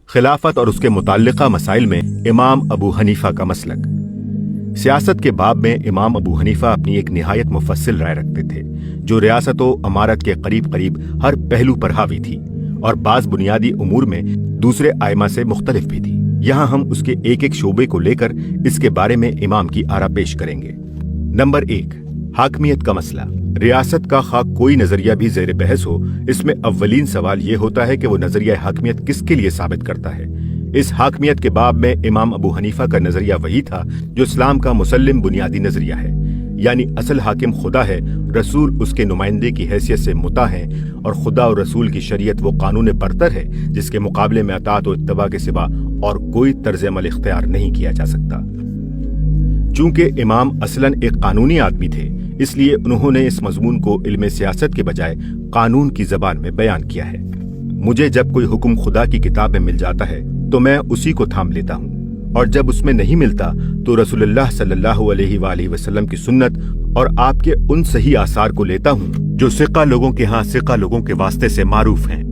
خلافت اور اس کے متعلقہ مسائل میں امام ابو حنیفہ کا مسلک۔ سیاست کے باب میں امام ابو حنیفہ اپنی ایک نہایت مفصل رائے رکھتے تھے جو ریاست و امارت کے قریب قریب ہر پہلو پر حاوی تھی اور بعض بنیادی امور میں دوسرے ائمہ سے مختلف بھی تھی۔ یہاں ہم اس کے ایک ایک شعبے کو لے کر اس کے بارے میں امام کی آراء پیش کریں گے۔ نمبر 1، حاکمیت کا مسئلہ۔ ریاست کا خواہ کوئی نظریہ بھی زیر بحث ہو، اس میں اولین سوال یہ ہوتا ہے کہ وہ نظریہ حاکمیت کس کے لیے ثابت کرتا ہے۔ اس حاکمیت کے باب میں امام ابو حنیفہ کا نظریہ وہی تھا جو اسلام کا مسلم بنیادی نظریہ ہے، یعنی اصل حاکم خدا ہے، رسول اس کے نمائندے کی حیثیت سے مطاع ہیں، اور خدا اور رسول کی شریعت وہ قانون برتر ہے جس کے مقابلے میں اطاعت و اتباع کے سوا اور کوئی طرز عمل اختیار نہیں کیا جا سکتا۔ چونکہ امام اصلاً ایک قانونی آدمی تھے، اس لیے انہوں نے اس مضمون کو علم سیاست کے بجائے قانون کی زبان میں بیان کیا ہے۔ مجھے جب کوئی حکم خدا کی کتاب میں مل جاتا ہے تو میں اسی کو تھام لیتا ہوں، اور جب اس میں نہیں ملتا تو رسول اللہ صلی اللہ علیہ وآلہ وسلم کی سنت اور آپ کے ان صحیح آثار کو لیتا ہوں جو ثقہ لوگوں کے ہاں ثقہ لوگوں کے واسطے سے معروف ہیں۔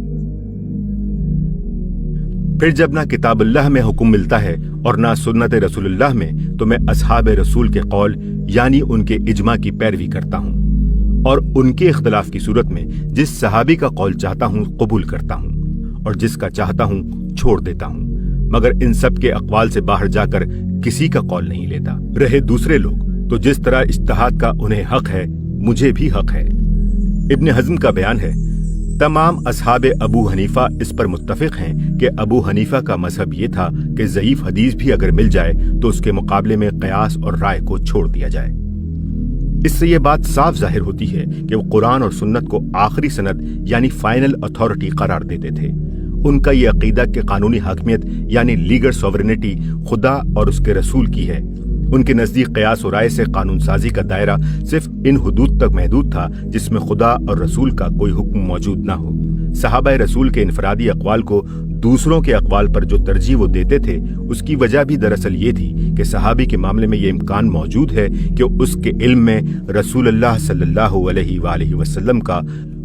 پھر جب نہ کتاب اللہ میں حکم ملتا ہے اور نہ سنت رسول اللہ میں، تو میں اصحاب رسول کے قول یعنی ان کے اجماع کی پیروی کرتا ہوں، اور ان کے اختلاف کی صورت میں جس صحابی کا قول چاہتا ہوں قبول کرتا ہوں، اور جس کا چاہتا ہوں چھوڑ دیتا ہوں، مگر ان سب کے اقوال سے باہر جا کر کسی کا قول نہیں لیتا۔ رہے دوسرے لوگ تو جس طرح اجتہاد کا انہیں حق ہے، مجھے بھی حق ہے۔ ابن حزم کا بیان ہے، تمام اصحاب ابو حنیفہ اس پر متفق ہیں کہ ابو حنیفہ کا مذہب یہ تھا کہ ضعیف حدیث بھی اگر مل جائے تو اس کے مقابلے میں قیاس اور رائے کو چھوڑ دیا جائے۔ اس سے یہ بات صاف ظاہر ہوتی ہے کہ وہ قرآن اور سنت کو آخری سند یعنی فائنل اتھارٹی قرار دیتے تھے۔ ان کا یہ عقیدہ کہ قانونی حاکمیت یعنی لیگل سوورنٹی خدا اور اس کے رسول کی ہے۔ ان کے نزدیک قیاس و رائے سے قانون سازی کا دائرہ صرف ان حدود تک محدود تھا جس میں خدا اور رسول کا کوئی حکم موجود نہ ہو۔ صحابہ رسول کے انفرادی اقوال کو دوسروں کے اقوال پر جو ترجیح وہ دیتے تھے، اس کی وجہ بھی دراصل یہ تھی کہ صحابی کے معاملے میں یہ امکان موجود ہے کہ اس کے علم میں رسول اللہ صلی اللہ علیہ وآلہ وسلم کا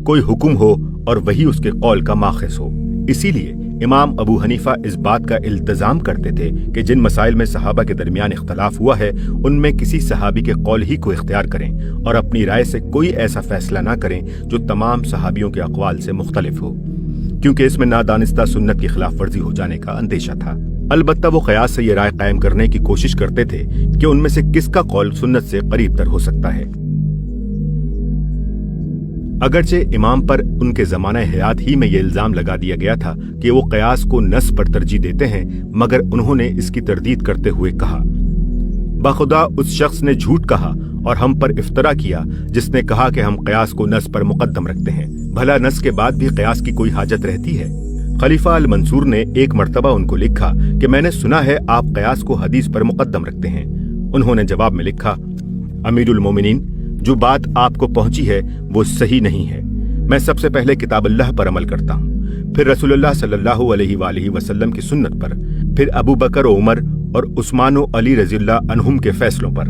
کوئی حکم ہو اور وہی اس کے قول کا ماخذ ہو۔ اسی لیے امام ابو حنیفہ اس بات کا التزام کرتے تھے کہ جن مسائل میں صحابہ کے درمیان اختلاف ہوا ہے ان میں کسی صحابی کے قول ہی کو اختیار کریں اور اپنی رائے سے کوئی ایسا فیصلہ نہ کریں جو تمام صحابیوں کے اقوال سے مختلف ہو، کیونکہ اس میں نادانستہ سنت کی خلاف ورزی ہو جانے کا اندیشہ تھا۔ البتہ وہ قیاس سے یہ رائے قائم کرنے کی کوشش کرتے تھے کہ ان میں سے کس کا قول سنت سے قریب تر ہو سکتا ہے۔ اگرچہ امام پر ان کے زمانہ حیات ہی میں یہ الزام لگا دیا گیا تھا کہ وہ قیاس کو نص پر ترجیح دیتے ہیں، مگر انہوں نے اس کی تردید کرتے ہوئے کہا، بخدا اس شخص نے جھوٹ کہا اور ہم پر افطرا کیا جس نے کہا کہ ہم قیاس کو نص پر مقدم رکھتے ہیں، بھلا نص کے بعد بھی قیاس کی کوئی حاجت رہتی ہے؟ خلیفہ المنصور نے ایک مرتبہ ان کو لکھا کہ میں نے سنا ہے آپ قیاس کو حدیث پر مقدم رکھتے ہیں۔ انہوں نے جواب میں لکھا، امیر المومنین، جو بات آپ کو پہنچی ہے وہ صحیح نہیں ہے۔ میں سب سے پہلے کتاب اللہ پر عمل کرتا ہوں، پھر رسول اللہ صلی اللہ علیہ وآلہ وسلم کی سنت پر، پھر ابو بکر و عمر اور عثمان و علی رضی اللہ عنہم کے فیصلوں پر،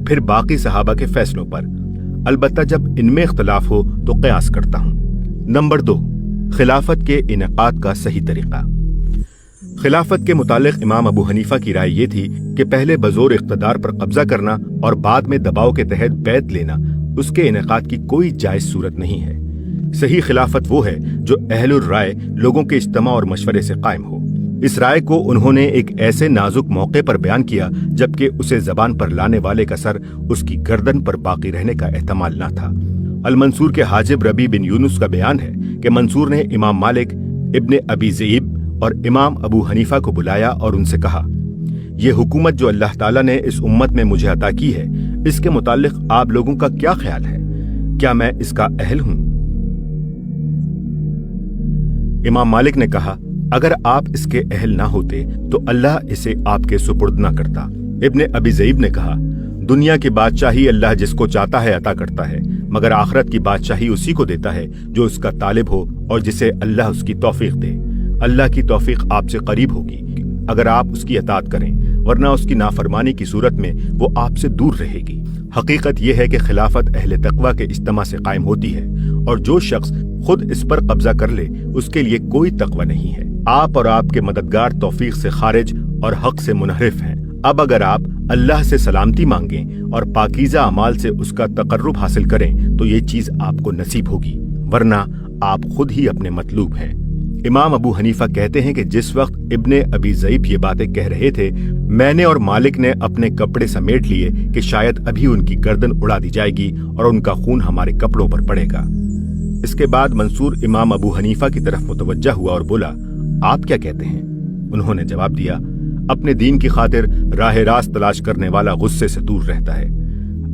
پھر باقی صحابہ کے فیصلوں پر، البتہ جب ان میں اختلاف ہو تو قیاس کرتا ہوں۔ نمبر 2، خلافت کے انعقاد کا صحیح طریقہ۔ خلافت کے متعلق امام ابو حنیفہ کی رائے یہ تھی کہ پہلے بزور اقتدار پر قبضہ کرنا اور بعد میں دباؤ کے تحت بیعت لینا، اس کے انعقاد کی کوئی جائز صورت نہیں ہے۔ صحیح خلافت وہ ہے جو اہل الرائے لوگوں کے اجتماع اور مشورے سے قائم ہو۔ اس رائے کو انہوں نے ایک ایسے نازک موقع پر بیان کیا جبکہ اسے زبان پر لانے والے کا سر اس کی گردن پر باقی رہنے کا احتمال نہ تھا۔ المنصور کے حاجب ربیع بن یونس کا بیان ہے کہ منصور نے امام مالک، ابن ابی ذئب اور امام ابو حنیفہ کو بلایا اور ان سے کہا، یہ حکومت جو اللہ تعالیٰ نے اس امت میں مجھے عطا کی ہے، اس کے متعلق آپ لوگوں کا کیا خیال ہے؟ کیا میں اس کا اہل ہوں؟ امام مالک نے کہا، اگر آپ اس کے اہل نہ ہوتے تو اللہ اسے آپ کے سپرد نہ کرتا۔ ابن ابی ذئب نے کہا، دنیا کی بادشاہی اللہ جس کو چاہتا ہے عطا کرتا ہے، مگر آخرت کی بادشاہی اسی کو دیتا ہے جو اس کا طالب ہو اور جسے اللہ اس کی توفیق دے۔ اللہ کی توفیق آپ سے قریب ہوگی اگر آپ اس کی اطاعت کریں، ورنہ اس کی نافرمانی کی صورت میں وہ آپ سے دور رہے گی۔ حقیقت یہ ہے کہ خلافت اہل تقوی کے اجتماع سے قائم ہوتی ہے और जो शख्स खुद इस पर कब्जा कर ले उसके लिए कोई तकवा नहीं है। आप और आपके मददगार तौफीक से खारिज और हक से मुनहरिफ हैं। अब अगर आप अल्लाह से सलामती मांगें और पाकीज़ा अमाल से उसका तकर्रुब हासिल करें तो ये चीज आपको नसीब होगी, वरना आप खुद ही अपने मतलूब हैं। इमाम अबू हनीफा कहते हैं कि जिस वक्त इब्ने अबी ज़ईब ये बातें कह रहे थे, मैंने और मालिक ने अपने कपड़े समेट लिए कि शायद अभी उनकी गर्दन उड़ा दी जाएगी और उनका खून हमारे कपड़ों पर पड़ेगा। इसके बाद मंसूर इमाम अबू हनीफा की तरफ मुतवज्जा हुआ और बोला, आप क्या कहते हैं? उन्होंने जवाब दिया, अपने दीन की खातिर राह रास्त तलाश करने वाला गुस्से से दूर रहता है।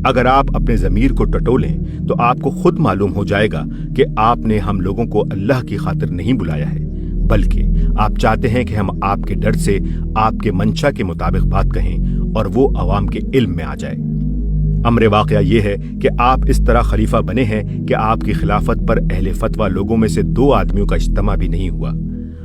अगर आप अपने ज़मीर को टटोलें तो आपको खुद मालूम हो जाएगा कि आपने हम लोगों को अल्लाह की खातिर नहीं बुलाया है, बल्कि आप चाहते हैं कि हम आपके डर से आपके मंशा के मुताबिक बात कहें और वो अवाम के इल्म में आ जाए। अमर वाक़या ये है कि आप इस तरह खलीफा बने हैं कि आपकी खिलाफत पर अहले फतवा लोगों में से 2 आदमियों का इज्तिमा भी नहीं हुआ,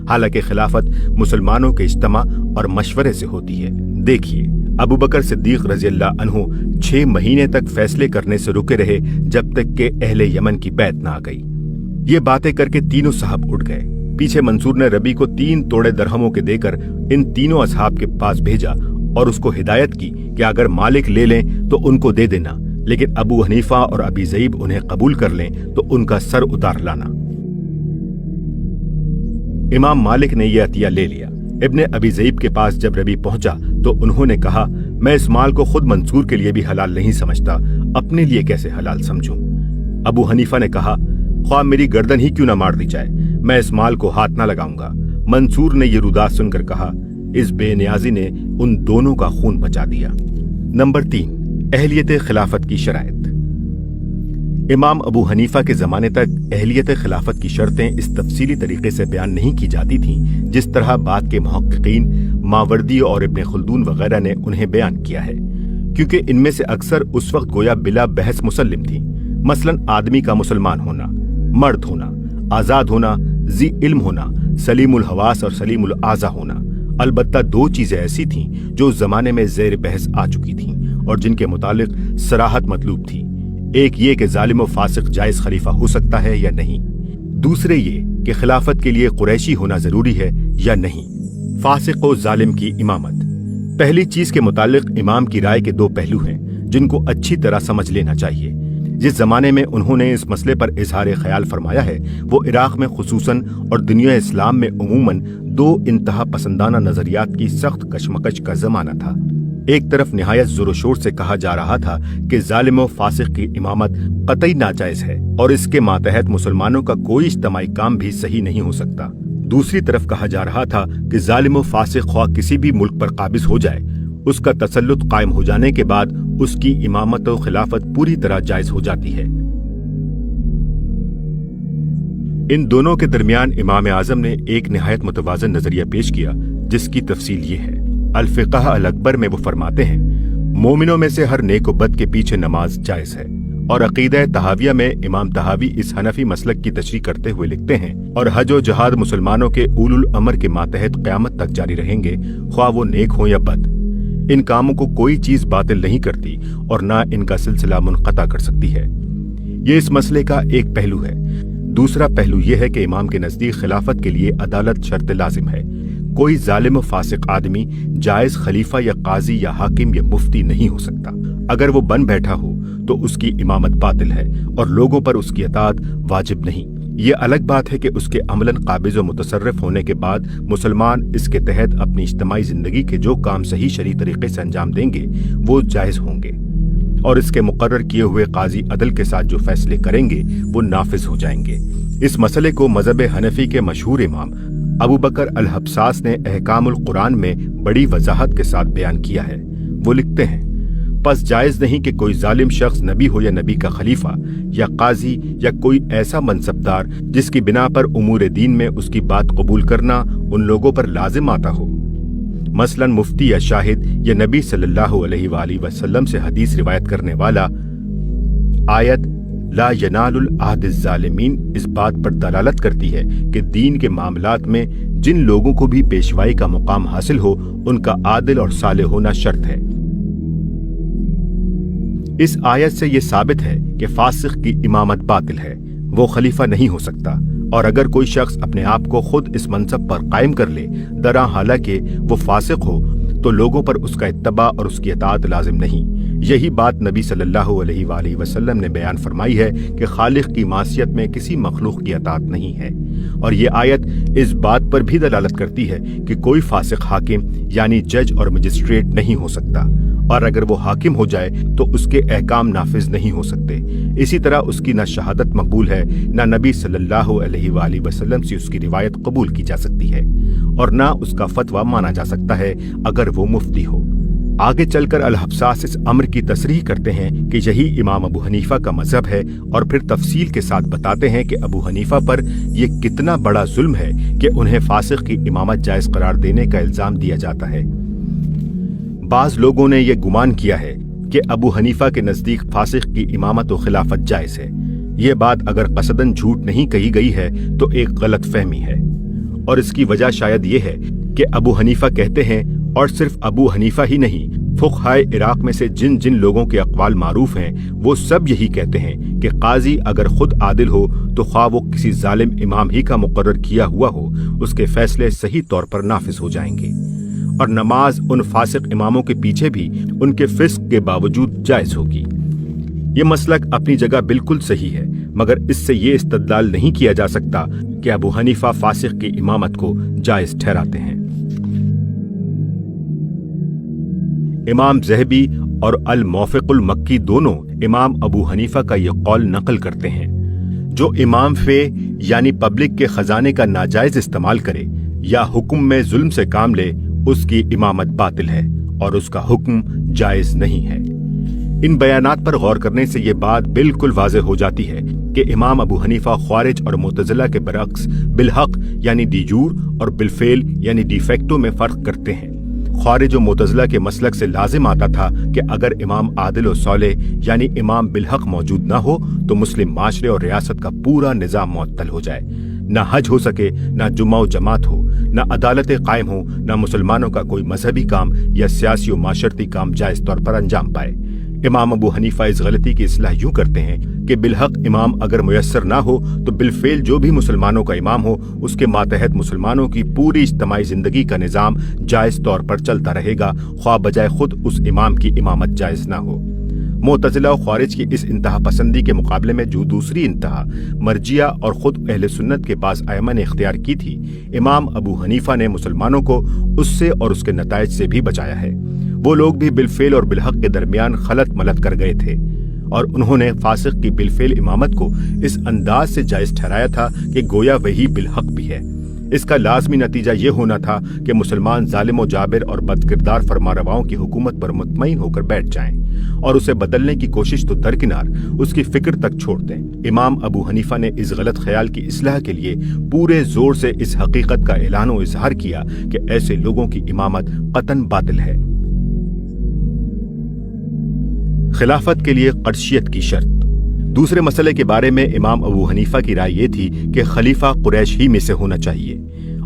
हालांकि खिलाफत मुसलमानों के इज्तिमा और मशवरे से होती है। देखिए, अबू बकर सिद्दीक रज़ियल्लाहु अन्हु 6 महीने तक फैसले करने से रुके रहे जब तक कि अहले यमन की बैत ना आ गई। ये बातें करके तीनों साहब उठ गए। पीछे मंसूर ने रबी को 3 तोड़े दरहमों के देकर इन तीनों असहाब के पास भेजा और उसको हिदायत की कि अगर मालिक ले लें तो उनको दे देना, लेकिन अबू हनीफा और अबी ज़ईब उन्हें कबूल कर लें तो उनका सर उतार लाना। इमाम मालिक ने यह अतिया ले लिया। इब्ने अबी ज़ईब के पास जब रबी पहुंचा तो उन्होंने कहा, मैं इस माल को खुद मंसूर के लिए भी हलाल नहीं समझता, अपने लिए कैसे हलाल समझूं? अबू हनीफा ने कहा, ख्वाह मेरी गर्दन ही क्यों न मार दी जाए, मैं इस माल को हाथ न लगाऊंगा। मंसूर ने ये रुदात सुनकर कहा, इस बेनियाजी ने उन दोनों का खून बचा दिया। नंबर 3, अहलियत खिलाफत की शराइत। इमाम अबू हनीफा के ज़माने तक अहलियत खिलाफत की शर्तें इस तफसीली तरीके से बयान नहीं की जाती थीं जिस तरह बाद के मुहक्किकीन मावर्दी और इब्ने खुल्दून वगैरह ने उन्हें बयान किया है, क्योंकि इनमें से अक्सर उस वक्त गोया बिला बहस मुसल्लिम थी। मसलन आदमी का मुसलमान होना, मर्द होना, आज़ाद होना, जी इल्म होना, सलीमुल हवास और सलीमुल आज़ा होना। अलबत्ता 2 चीज़ें ऐसी थीं जो उस ज़माने में ज़ेर बहस आ चुकी थीं और जिनके मुतालिक सराहत मतलूब थी। एक ये कि जालिम व फासिक जायज खलीफा हो सकता है या नहीं, दूसरे ये कि खिलाफत के लिए कुरैशी होना जरूरी है या नहीं। फासिक व जालिम की इमामत। पहली चीज के मुतालिक इमाम की राय के 2 पहलू हैं जिनको अच्छी तरह समझ लेना चाहिए। जिस जमाने में उन्होंने इस मसले पर इजहार ख्याल फरमाया है वो इराक में खुसूसन और दुनिया इस्लाम में उमूमन 2 इंतहा पसंदाना नजरियात की सख्त कशमकश का जमाना था। एक तरफ निहायत जोर शोर से कहा जा रहा था कि जालिम व फासिक की इमामत कतई नाजायज है और इसके मातहत मुसलमानों का कोई इज्तिमाई काम भी सही नहीं हो सकता। दूसरी तरफ कहा जा रहा था कि जालिम व फासिक ख्वाह किसी भी मुल्क पर काबिज हो जाए, उसका तसल्लुत कायम हो जाने के बाद उसकी इमामत व खिलाफत पूरी तरह जायज हो जाती है। इन दोनों के दरमियान इमाम आजम ने एक निहायत मुतवाज़न नजरिया पेश किया जिसकी तफसील ये है। अल-फ़िक़्ह अल-अकबर में वो फरमाते हैं, मोमिनों में से हर नेक व बद के पीछे नमाज जायज है। और अक़ीदा तहाविया में इमाम तहावी इस हनफी मसलक की तशरीह करते हुए लिखते हैं, और हज व जहाद मुसलमानों के उलुल अमर के मातहत क़यामत तक जारी रहेंगे, ख्वाह वो नेक हो या बद। इन कामों को कोई चीज बातिल नहीं करती और ना इनका सिलसिला मुनक़ता कर सकती है। ये इस मसले का एक पहलू है। दूसरा पहलू यह है कि इमाम के नजदीक खिलाफत के लिए अदालत शर्त लाजिम है। कोई जालिम फासिक आदमी जायज खलीफा या काजी या हाकिम या मुफ्ती नहीं हो सकता। अगर वो बन बैठा हो तो उसकी इमामत बातिल है और लोगों पर उसकी अताअत वाजिब नहीं। ये अलग बात है कि उसके अमलन काबिज व मुतसर्रिफ होने के बाद मुसलमान इसके तहत अपनी इज्तिमाई जिंदगी के जो काम सही शरई तरीके से अंजाम देंगे वो जायज होंगे और इसके मुकर्रर किए हुए काजी अदल के साथ जो फैसले करेंगे वो नाफिज हो जाएंगे। इस मसले को मजहब हनफी के मशहूर इमाम अबू बकर अल हब्सास ने अहकामुल कुरान में बड़ी वजाहत के साथ बयान किया है। वो लिखते हैं, बस जायज नहीं कि कोई जालिम शख्स नबी हो या नबी का खलीफा या काजी या कोई ऐसा मनसबदार जिसकी बिना पर उमूर दीन में उसकी बात कबूल करना उन लोगों पर लाजिम आता हो, मसलन मुफ्ती या शाहिद या नबी सल्लल्लाहु अलैहि वसल्लम से हदीस रिवायत करने वाला। आयत ला यनालुल अहदिज़ ज़ालिमीन इस बात पर दलालत करती है कि दीन के मामलात में जिन लोगों को भी पेशवाई का मुकाम हासिल हो उनका आदिल और सालेह होना शर्त है। इस आयत से ये साबित है कि फासिक की इमामत बातिल है, وہ خلیفہ نہیں ہو سکتا، اور اگر کوئی شخص اپنے آپ کو خود اس منصب پر قائم کر لے درا حالانکہ وہ فاسق ہو تو لوگوں پر اس کا اتباع اور اس کی اطاعت لازم نہیں۔ یہی بات نبی صلی اللہ علیہ وآلہ وسلم نے بیان فرمائی ہے کہ خالق کی معصیت میں کسی مخلوق کی اطاعت نہیں ہے، اور یہ آیت اس بات پر بھی دلالت کرتی ہے کہ کوئی فاسق حاکم یعنی جج اور مجسٹریٹ نہیں ہو سکتا، اور اگر وہ حاکم ہو جائے تو اس کے احکام نافذ نہیں ہو سکتے۔ اسی طرح اس کی نہ شہادت مقبول ہے، نہ نبی صلی اللہ علیہ وآلہ وسلم سے اس کی روایت قبول کی جا سکتی ہے، اور نہ اس کا فتویٰ مانا جا سکتا ہے اگر وہ مفتی ہو۔ آگے چل کر الحبساس اس امر کی تصریح کرتے ہیں کہ یہی امام ابو حنیفہ کا مذہب ہے، اور پھر تفصیل کے ساتھ بتاتے ہیں کہ ابو حنیفہ پر یہ کتنا بڑا ظلم ہے کہ انہیں فاسق کی امامت جائز قرار دینے کا الزام دیا جاتا ہے۔ بعض لوگوں نے یہ گمان کیا ہے کہ ابو حنیفہ کے نزدیک فاسق کی امامت و خلافت جائز ہے۔ یہ بات اگر قصداً جھوٹ نہیں کہی گئی ہے تو ایک غلط فہمی ہے، اور اس کی وجہ شاید یہ ہے کہ ابو حنیفہ کہتے ہیں، اور صرف ابو حنیفہ ہی نہیں، فقہائے عراق میں سے جن جن لوگوں کے اقوال معروف ہیں وہ سب یہی کہتے ہیں کہ قاضی اگر خود عادل ہو تو خواہ وہ کسی ظالم امام ہی کا مقرر کیا ہوا ہو، اس کے فیصلے صحیح طور پر نافذ ہو جائیں گے، اور نماز ان فاسق اماموں کے پیچھے بھی ان کے فسق کے باوجود جائز ہوگی۔ یہ مسلک اپنی جگہ بالکل صحیح ہے، مگر اس سے یہ استدلال نہیں کیا جا سکتا کہ ابو حنیفہ فاسق کی امامت کو جائز ٹھہراتے ہیں۔ امام ذہبی اور الموفق المکی دونوں امام ابو حنیفہ کا یہ قول نقل کرتے ہیں، جو امام فے یعنی پبلک کے خزانے کا ناجائز استعمال کرے یا حکم میں ظلم سے کام لے، اس کی امامت باطل ہے اور اس کا حکم جائز نہیں ہے۔ ان بیانات پر غور کرنے سے یہ بات بالکل واضح ہو جاتی ہے کہ امام ابو حنیفہ خوارج اور معتزلہ کے برعکس بالحق یعنی ڈی جور اور بالفعل یعنی ڈی فیکٹو میں فرق کرتے ہیں۔ خوارج و معتزلہ کے مسلک سے لازم آتا تھا کہ اگر امام عادل و صالح یعنی امام بالحق موجود نہ ہو تو مسلم معاشرے اور ریاست کا پورا نظام معطل ہو جائے، نہ حج ہو سکے، نہ جمعہ و جماعت ہو، نہ عدالتیں قائم ہو، نہ مسلمانوں کا کوئی مذہبی کام یا سیاسی و معاشرتی کام جائز طور پر انجام پائے۔ امام ابو حنیفہ اس غلطی کی اصلاح یوں کرتے ہیں کہ بالحق امام اگر میسر نہ ہو تو بالفعل جو بھی مسلمانوں کا امام ہو اس کے ماتحت مسلمانوں کی پوری اجتماعی زندگی کا نظام جائز طور پر چلتا رہے گا، خواہ بجائے خود اس امام کی امامت جائز نہ ہو۔ معتزلہ و خوارج کی اس انتہا پسندی کے مقابلے میں جو دوسری انتہا مرجیہ اور خود اہل سنت کے بعض ائمہ نے اختیار کی تھی، امام ابو حنیفہ نے مسلمانوں کو اس سے اور اس کے نتائج سے بھی بچایا ہے۔ وہ لوگ بھی بالفعل اور بالحق کے درمیان خلط ملط کر گئے تھے، اور انہوں نے فاسق کی بالفعل امامت کو اس انداز سے جائز ٹھہرایا تھا کہ گویا وہی بالحق بھی ہے۔ اس کا لازمی نتیجہ یہ ہونا تھا کہ مسلمان ظالم و جابر اور بدکردار فرمانرواؤں کی حکومت پر مطمئن ہو کر بیٹھ جائیں اور اسے بدلنے کی کوشش تو درکنار اس کی فکر تک چھوڑ دیں۔ امام ابو حنیفہ نے اس غلط خیال کی اصلاح کے لیے پورے زور سے اس حقیقت کا اعلان و اظہار کیا کہ ایسے لوگوں کی امامت قطعاً باطل ہے۔ خلافت کے لیے قرشیت کی شرط۔ دوسرے مسئلے کے بارے میں امام ابو حنیفہ کی رائے یہ تھی کہ خلیفہ قریش ہی میں سے ہونا چاہیے،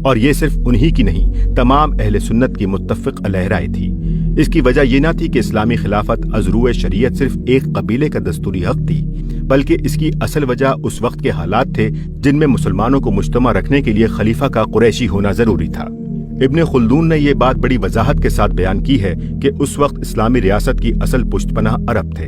اور یہ صرف انہی کی نہیں، تمام اہل سنت کی متفق علیہ رائے تھی۔ اس کی وجہ یہ نہ تھی کہ اسلامی خلافت از روئے شریعت صرف ایک قبیلے کا دستوری حق تھی، بلکہ اس کی اصل وجہ اس وقت کے حالات تھے جن میں مسلمانوں کو مجتمع رکھنے کے لیے خلیفہ کا قریشی ہونا ضروری تھا۔ ابن خلدون نے یہ بات بڑی وضاحت کے ساتھ بیان کی ہے کہ اس وقت اسلامی ریاست کی اصل پشت پناہ عرب تھے،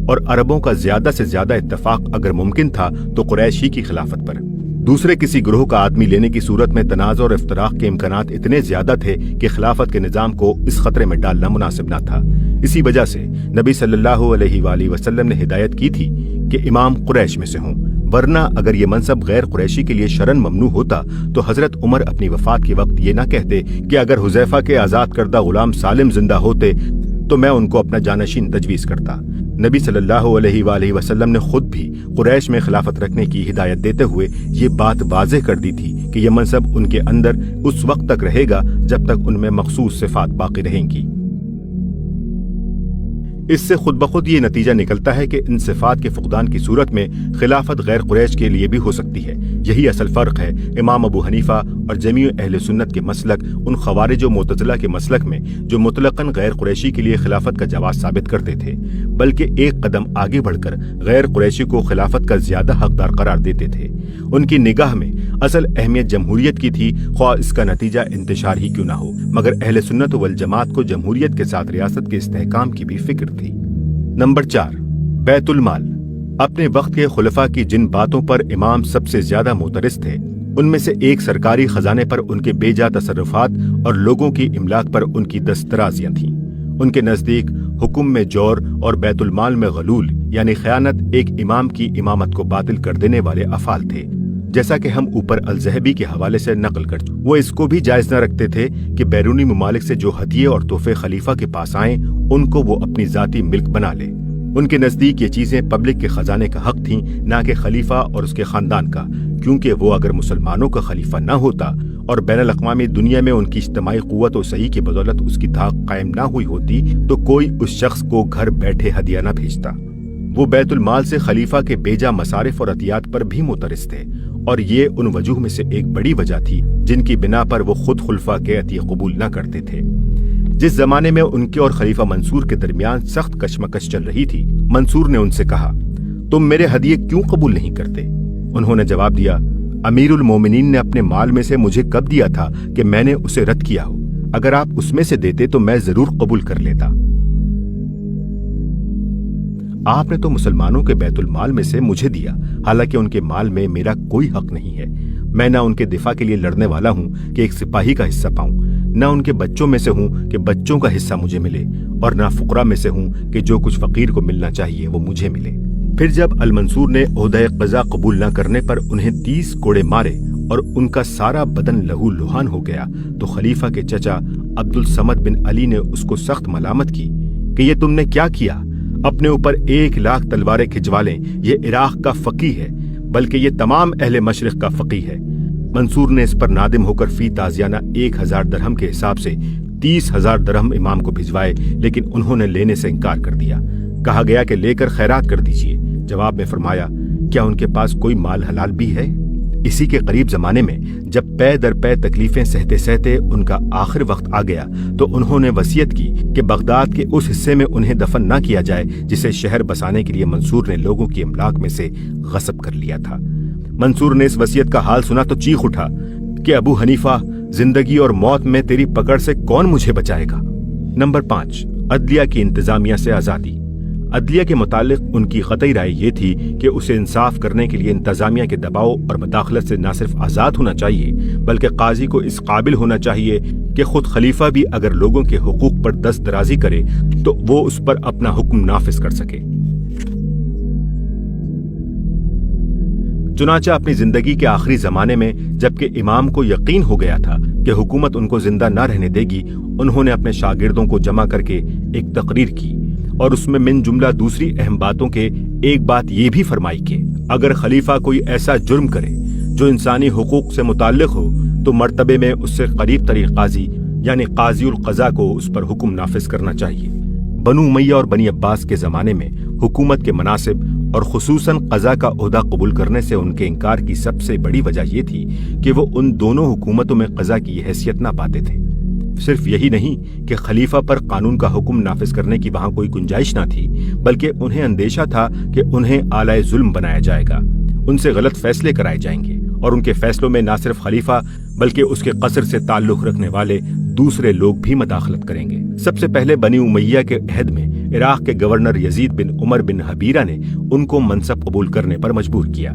اور عربوں کا زیادہ سے زیادہ اتفاق اگر ممکن تھا تو قریش ہی کی خلافت پر۔ دوسرے کسی گروہ کا آدمی لینے کی صورت میں تنازع اور افتراق کے امکانات اتنے زیادہ تھے کہ خلافت کے نظام کو اس خطرے میں ڈالنا مناسب نہ تھا۔ اسی وجہ سے نبی صلی اللہ علیہ وآلہ وسلم نے ہدایت کی تھی کہ امام قریش میں سے ہوں، ورنہ اگر یہ منصب غیر قریشی کے لیے شرعاً ممنوع ہوتا تو حضرت عمر اپنی وفات کے وقت یہ نہ کہتے کہ اگر حذیفہ کے آزاد کردہ غلام سالم زندہ ہوتے تو میں ان کو اپنا جانشین تجویز کرتا۔ نبی صلی اللہ علیہ وآلہ وسلم نے خود بھی قریش میں خلافت رکھنے کی ہدایت دیتے ہوئے یہ بات واضح کر دی تھی کہ یہ منصب ان کے اندر اس وقت تک رہے گا جب تک ان میں مخصوص صفات باقی رہیں گی۔ اس سے خود بخود یہ نتیجہ نکلتا ہے کہ ان صفات کے فقدان کی صورت میں خلافت غیر قریش کے لیے بھی ہو سکتی ہے۔ یہی اصل فرق ہے امام ابو حنیفہ اور جمیع اہل سنت کے مسلک ان خوارج و معتزلہ کے مسلک میں جو مطلقاً غیر قریشی کے لیے خلافت کا جواز ثابت کرتے تھے، بلکہ ایک قدم آگے بڑھ کر غیر قریشی کو خلافت کا زیادہ حقدار قرار دیتے تھے۔ ان کی نگاہ میں اصل اہمیت جمہوریت کی تھی، خواہ اس کا نتیجہ انتشار ہی کیوں نہ ہو، مگر اہل سنت والجماعت کو جمہوریت کے ساتھ ریاست کے استحکام کی بھی فکر تھی۔ نمبر 4، بیت المال۔ اپنے وقت کے خلفاء کی جن باتوں پر امام سب سے زیادہ معترض تھے، ان میں سے ایک سرکاری خزانے پر ان کے بے جا تصرفات اور لوگوں کی املاک پر ان کی دسترازیاں تھیں۔ ان کے نزدیک حکم میں جور اور بیت المال میں غلول یعنی خیانت ایک امام کی امامت کو باطل کر دینے والے افعال تھے، جیسا کہ ہم اوپر الذہبی کے حوالے سے نقل کر چکے۔ وہ اس کو بھی جائز نہ رکھتے تھے کہ بیرونی ممالک سے جو ہدیے اور تحفے خلیفہ کے پاس آئیں ان کو وہ اپنی ذاتی ملک بنا لے۔ ان کے نزدیک یہ چیزیں پبلک کے خزانے کا حق تھیں، نہ کہ خلیفہ اور اس کے خاندان کا، کیونکہ وہ اگر مسلمانوں کا خلیفہ نہ ہوتا اور بین الاقوامی دنیا میں ان کی اجتماعی قوت و صحیح کی بدولت اس کی دھاک قائم نہ ہوئی ہوتی تو کوئی اس شخص کو گھر بیٹھے ہدیہ نہ بھیجتا۔ وہ بیت المال سے خلیفہ کے بیجا مصارف اور عطیات پر بھی معترض تھے، اور یہ ان وجوہ میں سے ایک بڑی وجہ تھی جن کی بنا پر وہ خود خلفاء کے عطیے قبول نہ کرتے تھے۔ جس زمانے میں ان کے اور خلیفہ منصور کے درمیان سخت کشمکش چل رہی تھی، منصور نے ان سے کہا، تم میرے ہدیے کیوں قبول نہیں کرتے؟ انہوں نے جواب دیا، امیر المومنین نے اپنے مال میں سے مجھے کب دیا تھا کہ میں نے اسے رد کیا ہو؟ اگر آپ اس میں سے دیتے تو میں ضرور قبول کر لیتا۔ آپ نے تو مسلمانوں کے بیت المال میں سے مجھے دیا، حالانکہ ان کے مال میں میرا کوئی حق نہیں ہے۔ میں نہ ان کے دفاع کے لیے لڑنے والا ہوں کہ ایک سپاہی کا حصہ پاؤں، نہ ان کے بچوں میں سے ہوں کہ بچوں کا حصہ مجھے ملے، اور نہ فقراء میں سے ہوں کہ جو کچھ فقیر کو ملنا چاہیے وہ مجھے ملے۔ پھر جب المنصور نے عہدہ قضا قبول نہ کرنے پر انہیں 30 کوڑے مارے اور ان کا سارا بدن لہو لہان ہو گیا تو خلیفہ کے چچا عبد الصمد بن علی نے اس کو سخت ملامت کی کہ یہ تم نے کیا کیا؟ اپنے اوپر 1,00,000 تلواریں کھجوا لیں، یہ عراق کا فقیہ ہے، بلکہ یہ تمام اہل مشرق کا فقیہ ہے۔ منصور نے اس پر نادم ہو کر فی تازیانہ 1,000 درہم کے حساب سے 30,000 درہم امام کو بھجوائے، لیکن انہوں نے لینے سے انکار کر دیا۔ کہا گیا کہ لے کر خیرات کر دیجئے۔ جواب میں فرمایا، کیا ان کے پاس کوئی مال حلال بھی ہے؟ اسی کے قریب زمانے میں جب پے در پے تکلیفیں سہتے سہتے ان کا آخر وقت آ گیا تو انہوں نے وصیت کی کہ بغداد کے اس حصے میں انہیں دفن نہ کیا جائے جسے شہر بسانے کے لیے منصور نے لوگوں کی املاک میں سے غصب کر لیا تھا۔ منصور نے اس وصیت کا حال سنا تو چیخ اٹھا کہ ابو حنیفہ، زندگی اور موت میں تیری پکڑ سے کون مجھے بچائے گا؟ نمبر 5، عدلیہ کی انتظامیہ سے آزادی۔ عدلیہ کے متعلق ان کی قطعی رائے یہ تھی کہ اسے انصاف کرنے کے لیے انتظامیہ کے دباؤ اور مداخلت سے نہ صرف آزاد ہونا چاہیے بلکہ قاضی کو اس قابل ہونا چاہیے کہ خود خلیفہ بھی اگر لوگوں کے حقوق پر دست درازی کرے تو وہ اس پر اپنا حکم نافذ کر سکے۔ چنانچہ اپنی زندگی کے آخری زمانے میں جبکہ امام کو یقین ہو گیا تھا کہ حکومت ان کو زندہ نہ رہنے دے گی، انہوں نے اپنے شاگردوں کو جمع کر کے ایک تقریر کی اور اس میں من جملہ دوسری اہم باتوں کے ایک بات یہ بھی فرمائی کہ اگر خلیفہ کوئی ایسا جرم کرے جو انسانی حقوق سے متعلق ہو تو مرتبے میں اس سے قریب ترین قاضی یعنی قاضی القضا کو اس پر حکم نافذ کرنا چاہیے۔ بنو امیہ اور بنی عباس کے زمانے میں حکومت کے مناصب اور خصوصاً قضا کا عہدہ قبول کرنے سے ان کے انکار کی سب سے بڑی وجہ یہ تھی کہ وہ ان دونوں حکومتوں میں قضا کی حیثیت نہ پاتے تھے۔ صرف یہی نہیں کہ خلیفہ پر قانون کا حکم نافذ کرنے کی وہاں کوئی گنجائش نہ تھی، بلکہ انہیں اندیشہ تھا کہ انہیں آلائے ظلم بنایا جائے گا، ان سے غلط فیصلے کرائے جائیں گے اور ان کے فیصلوں میں نہ صرف خلیفہ بلکہ اس کے قصر سے تعلق رکھنے والے دوسرے لوگ بھی مداخلت کریں گے۔ سب سے پہلے بنی امیہ کے عہد میں عراق کے گورنر یزید بن عمر بن حبیرہ نے ان کو منصب قبول کرنے پر مجبور کیا۔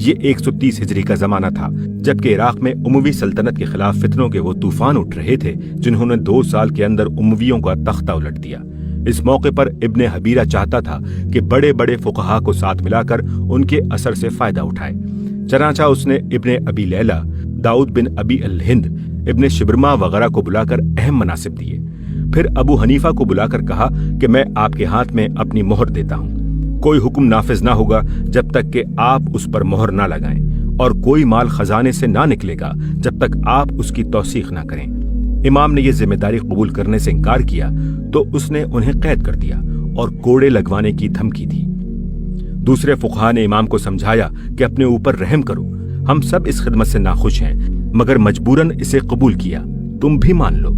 یہ 130 ہجری کا زمانہ تھا جبکہ عراق میں اموی سلطنت کے خلاف فتنوں کے وہ طوفان اٹھ رہے تھے جنہوں نے 2 سال کے اندر امویوں کا تختہ الٹ دیا۔ اس موقع پر ابن حبیرہ چاہتا تھا کہ بڑے بڑے فقہا کو ساتھ ملا کر ان کے اثر سے فائدہ اٹھائے، چنانچہ اس نے ابن ابی لیلہ، داؤد بن ابی الہند، ابن شبرما وغیرہ کو بلا کر اہم مناصب دیے۔ پھر ابو حنیفہ کو بلا کر کہا کہ میں آپ کے ہاتھ میں اپنی مہر دیتا ہوں، کوئی حکم نافذ نہ ہوگا جب تک کہ آپ اس پر مہر نہ لگائیں، اور کوئی مال خزانے سے نہ نکلے گا جب تک آپ اس کی توثیق نہ کریں۔ امام نے یہ ذمہ داری قبول کرنے سے انکار کیا تو اس نے انہیں قید کر دیا اور کوڑے लगवाने की धमकी दी। दूसरे फुकहा ने इमाम को समझाया कि अपने ऊपर रहम करो, हम सब इस खिदमत से नाखुश हैं, मगर मजबूरन इसे कबूल किया, तुम भी मान लो।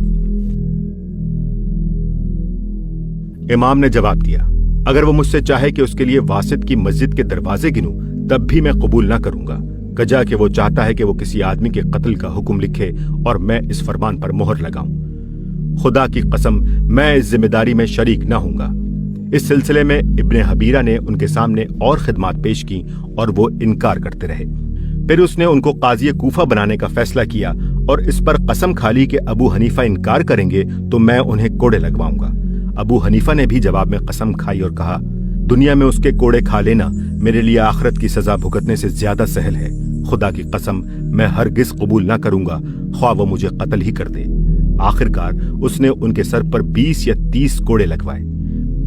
इमाम ने जवाब दिया, अगर वो मुझसे चाहे कि उसके लिए वासित की मस्जिद के दरवाजे गिनूं, तब भी मैं कबूल ना करूंगा। कजा कि वो चाहता है कि वो किसी आदमी के कत्ल का हुक्म लिखे और मैं इस फरमान पर मोहर लगाऊं। खुदा की कसम, मैं इस जिम्मेदारी में शरीक ना होऊंगा। इस सिलसिले में इब्ने हबीरा ने उनके सामने और खिदमात पेश की और वो इनकार करते रहे। फिर उसने उनको काजी कूफा बनाने का फैसला किया और इस पर कसम खा ली कि अबू हनीफा इनकार करेंगे तो मैं उन्हें कोड़े लगवाऊंगा। अबू हनीफा ने भी जवाब में कसम खाई और कहा, दुनिया में उसके कोड़े खा लेना मेरे लिए आखिरत की सजा भुगतने से ज्यादा सहल है। खुदा की कसम, मैं हरगिज कबूल ना करूंगा, ख्वाह वो मुझे कत्ल ही कर दे। आखिरकार उसने उनके सर पर 20 या 30 कोड़े लगवाए।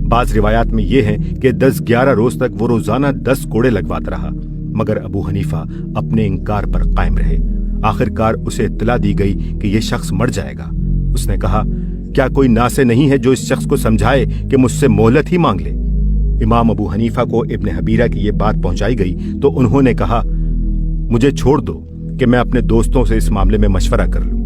बाज रिवायात में यह है कि 10-11 रोज तक वो रोजाना 10 कोड़े लगवाता रहा, मगर अबू हनीफा अपने इंकार पर कायम रहे। आखिरकार उसे इत्तला दी गई कि यह शख्स मर जाएगा। उसने कहा, क्या कोई नासे नहीं है जो इस शख्स को समझाए कि मुझसे मोहलत ही मांग ले। इमाम अबू हनीफा को इब्ने हबीरा की यह बात पहुंचाई गई तो उन्होंने कहा, मुझे छोड़ दो कि मैं अपने दोस्तों से इस मामले में मशवरा कर लूं।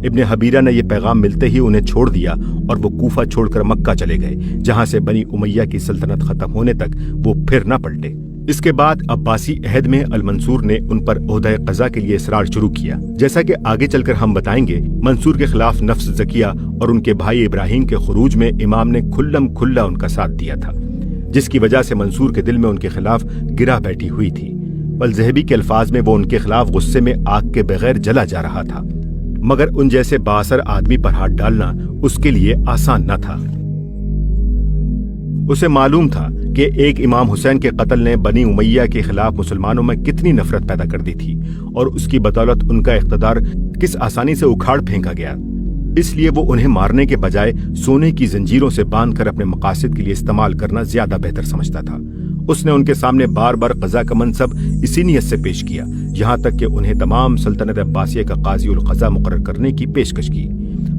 इब्ने हबीरा ने यह पैगाम मिलते ही उन्हें छोड़ दिया और वो कूफा छोड़कर मक्का चले गए, जहां से बनी उमैया की सल्तनत खत्म होने तक वो फिर न पलटे। इसके बाद अब्बासी अहद में अल मंसूर ने उन पर ओहदा क़ज़ा के लिए इसरार शुरू किया। जैसा कि आगे चलकर हम बताएंगे, मंसूर के खिलाफ नफ्स ज़किया और उनके भाई इब्राहिम के खुरूज में इमाम ने खुल्लम खुल्ला उनका साथ दिया था, जिसकी वजह से मंसूर के दिल में उनके खिलाफ गिरा बैठी हुई थी। बल ज़हबी के अल्फाज में वो उनके खिलाफ गुस्से में आग के बगैर जला जा रहा था, मगर उन जैसे बाअसर आदमी पर हाथ डालना उसके लिए आसान न था। उसे मालूम था कि एक इमाम हुसैन के कत्ल ने बनी उमैया के खिलाफ मुसलमानों में कितनी नफरत पैदा कर दी थी और उसकी बदौलत उनका इख्तिदार किस आसानी से उखाड़ फेंका गया। इसलिए वो उन्हें मारने के बजाय सोने की जंजीरों से बांधकर अपने मकासद के लिए इस्तेमाल करना ज्यादा बेहतर समझता था। उसने उनके सामने बार बार क़ज़ा का मनसब इसी नियत से पेश किया, यहाँ तक कि उन्हें तमाम सल्तनत अब्बासिया का काजी उल क़ज़ा मुकर्रर करने की पेशकश की,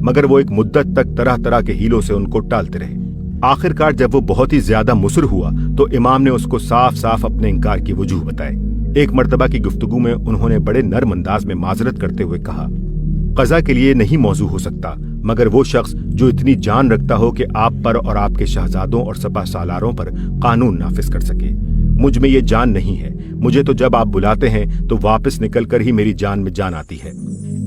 मगर वो एक मुद्दत तक तरह तरह के हीलों से उनको टालते रहे। आखिरकार जब वो बहुत ही ज्यादा मुसर हुआ तो इमाम ने उसको साफ साफ अपने इनकार की वजूह बताई। एक मर्तबा की गुफ्तगू में उन्होंने बड़े नर्म अंदाज में माजरत करते हुए कहा, क़ज़ा के लिए नहीं मौजू हो सकता मगर वो शख्स जो इतनी जान रखता हो कि आप पर और आपके शहजादों और सपा सालारों पर कानून नाफिज कर सके। मुझ में ये जान नहीं है, मुझे तो जब आप बुलाते हैं तो वापस निकल कर ही मेरी जान में जान आती है।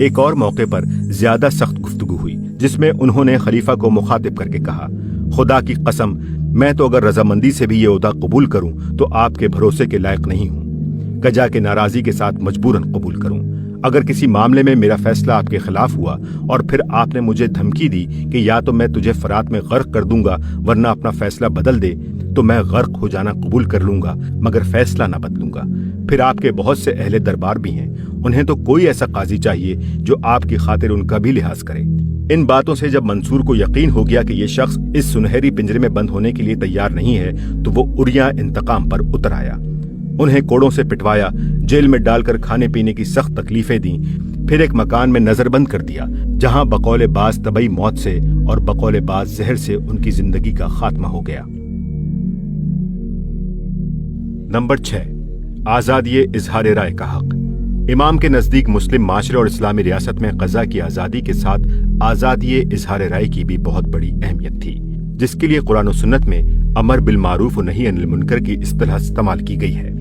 एक और मौके पर ज्यादा सख्त गुफ्तगू हुई, जिसमें उन्होंने खलीफा को मुखातिब करके कहा, खुदा की कसम, मैं तो अगर रजामंदी से भी ये ओहदा कबूल करूं तो आपके भरोसे के लायक नहीं हूं। कजा के नाराजी के साथ मजबूरन कबूल करूं। अगर किसी मामले में मेरा फैसला आपके खिलाफ हुआ और फिर आपने मुझे धमकी दी कि या तो मैं तुझे फरात में गर्क कर दूंगा वरना अपना फैसला बदल दे, तो मैं गर्क हो जाना कबूल कर लूंगा मगर फैसला ना बदलूंगा। फिर आपके बहुत से अहले दरबार भी हैं, उन्हें तो कोई ऐसा काजी चाहिए जो आपकी खातिर उनका भी लिहाज करे। इन बातों से जब मंसूर को यकीन हो गया कि ये शख्स इस सुनहरी पिंजरे में बंद होने के लिए तैयार नहीं है, तो वो उरिया इंतकाम पर उतर आया। उन्हें कोड़ों से पिटवाया, जेल में डालकर खाने पीने की सख्त तकलीफें दी, फिर एक मकान में नजरबंद कर दिया जहां बकौले बाज तबई मौत से और बकौले बाज जहर से उनकी जिंदगी का खात्मा हो गया। नंबर 6, आजादी इजहार राय का हक। इमाम के नजदीक मुस्लिम माशरे और इस्लामी रियासत में क़ज़ा की आज़ादी के साथ आज़ादी इजहार राय की भी बहुत बड़ी अहमियत थी, जिसके लिए कुरान और सुन्नत में अमर बिल मारूफ और नही अनिल मुनकर की इस्तिलाह इस्तेमाल की गई है।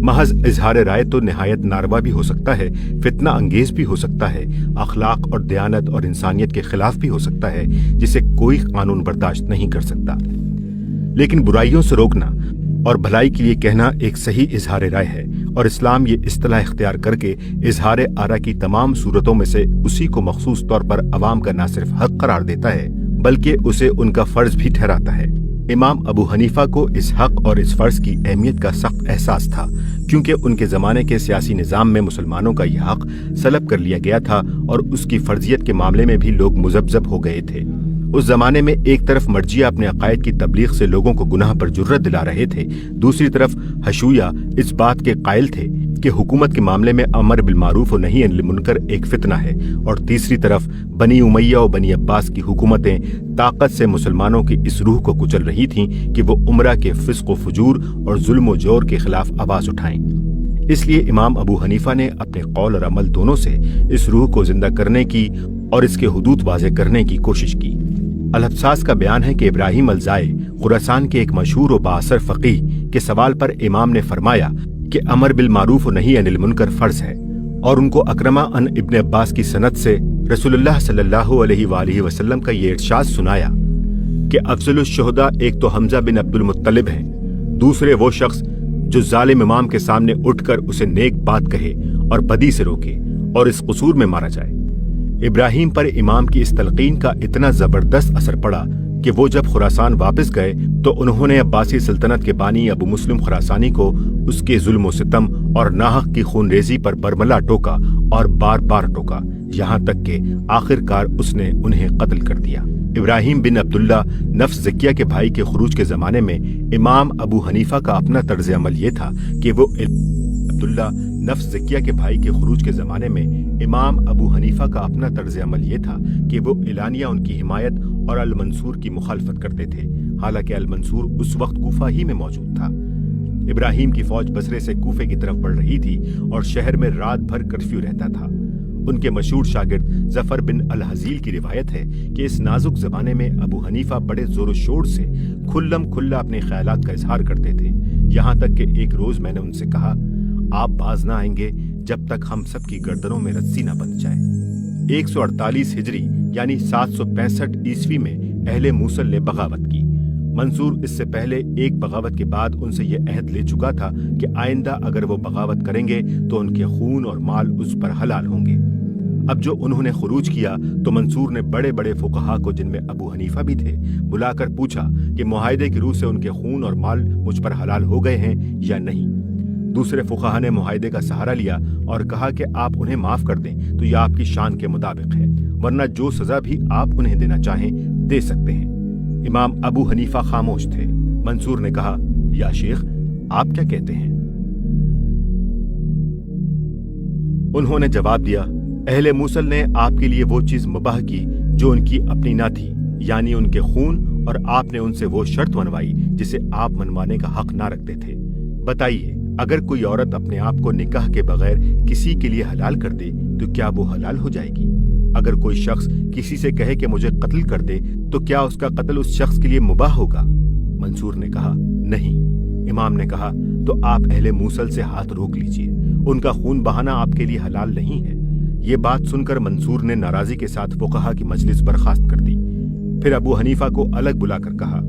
महज इजहार राय तो निहायत नारवा भी हो सकता है, फितना अंगेज भी हो सकता है, अखलाक और दयानत और इंसानियत के खिलाफ भी हो सकता है, जिसे कोई कानून बर्दाश्त नहीं कर सकता। लेकिन बुराइयों से रोकना और भलाई के लिए कहना एक सही इजहार राय है, और इस्लाम ये इस्तिलाह इख्तियार करके इजहार आरा की तमाम सूरतों में से उसी को मखसूस तौर पर अवाम का न सिर्फ हक करार देता है बल्कि उसे उनका फर्ज भी ठहराता है। इमाम अबू हनीफा को इस हक और इस फर्ज की अहमियत का सख्त एहसास था, क्योंकि उनके जमाने के सियासी निजाम में मुसलमानों का यह हक सलब कर लिया गया था और उसकी फर्जियत के मामले में भी लोग मुजब्जब हो गए थे। उस जमाने में एक तरफ मर्जिया अपने अकायद की तबलीग से लोगों को गुनाह पर जुर्रत दिला रहे थे, दूसरी तरफ हशूया इस बात के कायल थे कि हुकूमत के मामले में अमर बिल मारूफ और नही अनिल मुनकर एक फितना है, और तीसरी तरफ बनी उमैया और बनी अब्बास की हुकूमतें ताकत से मुसलमानों की इस रूह को कुचल रही थीं कि वो उमरा के फिस्क व फुजूर और जुल्म व जोर के खिलाफ आवाज उठाएं। इसलिए इमाम अबू हनीफा ने अपने कौल और अमल दोनों से इस रूह को जिंदा करने की और इसके हुदूद वाज़े करने की कोशिश की। अल-हब्सास का बयान है कि इब्राहिम अल-जाए खुरासान के एक मशहूर व बाअसर फकीह के सवाल पर इमाम ने फरमाया कि अमर बिल मारूफ और नही अनिल मुनकर फर्ज है, और उनको अकरमा अन इब्न अब्बास की सनद से रसूलुल्लाह सल्लल्लाहु अलैहि वसल्लम का ये इरशाद सुनाया कि अफजलुश शुहदा एक तो हमजा बिन अब्दुल मुत्तलिब हैं, दूसरे वो शख्स जो जालिम इमाम के सामने उठकर उसे नेक बात कहे और बदी से रोके और इस कसूर में मारा जाए। इब्राहिम पर इमाम की इस तलकीन का इतना जबरदस्त असर पड़ा कि वो जब खुरासान वापस गए तो उन्होंने अब्बासी सल्तनत के बानी अबू मुस्लिम खुरासानी को उसके जुल्म सितम और नाहक की खूनरेजी पर बरमला टोका और बार बार टोका, यहाँ तक कि आखिरकार उसने उन्हें कत्ल कर दिया। इब्राहिम बिन अब्दुल्ला नफ्स ज़किया के भाई के खुरूज के जमाने में इमाम अबू हनीफा का अपना तर्ज अमल ये था कि वो अब्दुल्ला नफ्स ज़किया के भाई के खुरूज के जमाने में इमाम अबू हनीफा का अपना तर्ज अमल ये था कि वो इलानिया उनकी हिमायत और अल मंसूर की मुखालफत करते थे, हालांकि अल मंसूर उस वक्त कूफा ही में मौजूद था। इब्राहिम की फौज बसरे से कूफे की तरफ बढ़ रही थी और शहर में रात भर कर्फ्यू रहता था। उनके मशहूर शागिर्द जफर बिन अल हजील की रिवायत है कि इस नाजुक जमाने में अबू हनीफा बड़े जोर शोर से खुल्लम खुल्ला अपने ख्यालात का इजहार करते थे, यहाँ तक कि एक रोज मैंने उनसे कहा, आप बाज ना आएंगे जब तक हम सब की गर्दनों में रस्सी न बंध जाए। 148 हिजरी यानी 765 ईस्वी में अहले मूसल ने बगावत की। मंसूर इससे पहले एक बगावत के बाद उनसे यह अहद ले चुका था कि आइंदा अगर वो बगावत करेंगे तो उनके खून और माल उस पर हलाल होंगे। अब जो उन्होंने खुरूज किया तो मंसूर ने बड़े बड़े फुकहा को, जिनमें अबू हनीफा भी थे, बुलाकर पूछा कि मुआहिदे की रूह से उनके खून और माल मुझ पर हलाल हो गए हैं या नहीं। दूसरे फुकहा ने मुआहिदे का सहारा लिया और कहा कि आप उन्हें माफ कर दें तो यह आपकी शान के मुताबिक है, वरना जो सजा भी आप उन्हें देना चाहें दे सकते हैं। इमाम अबू हनीफा खामोश थे। मंसूर ने कहा, या शेख आप क्या कहते हैं? उन्होंने जवाब दिया, अहले मूसल ने आपके लिए वो चीज मुबाह की जो उनकी अपनी ना थी, यानी उनके खून, और आपने उनसे वो शर्त मनवाई जिसे आप मनवाने का हक ना रखते थे। बताइए, अगर कोई औरत अपने आप को निकाह के बगैर किसी के लिए हलाल कर दे तो क्या वो हलाल हो जाएगी? अगर कोई शख्स किसी से कहे कि मुझे कत्ल कर दे तो क्या उसका कत्ल उस शख्स के लिए मुबाह होगा? मंसूर ने कहा, नहीं। इमाम ने कहा, तो आप अहले मूसल से हाथ रोक लीजिए, उनका खून बहाना आपके लिए हलाल नहीं है। ये बात सुनकर मंसूर ने नाराजगी के साथ फुकहा की मजलिस बर्खास्त कर दी। फिर अबू हनीफा को अलग बुलाकर कहा,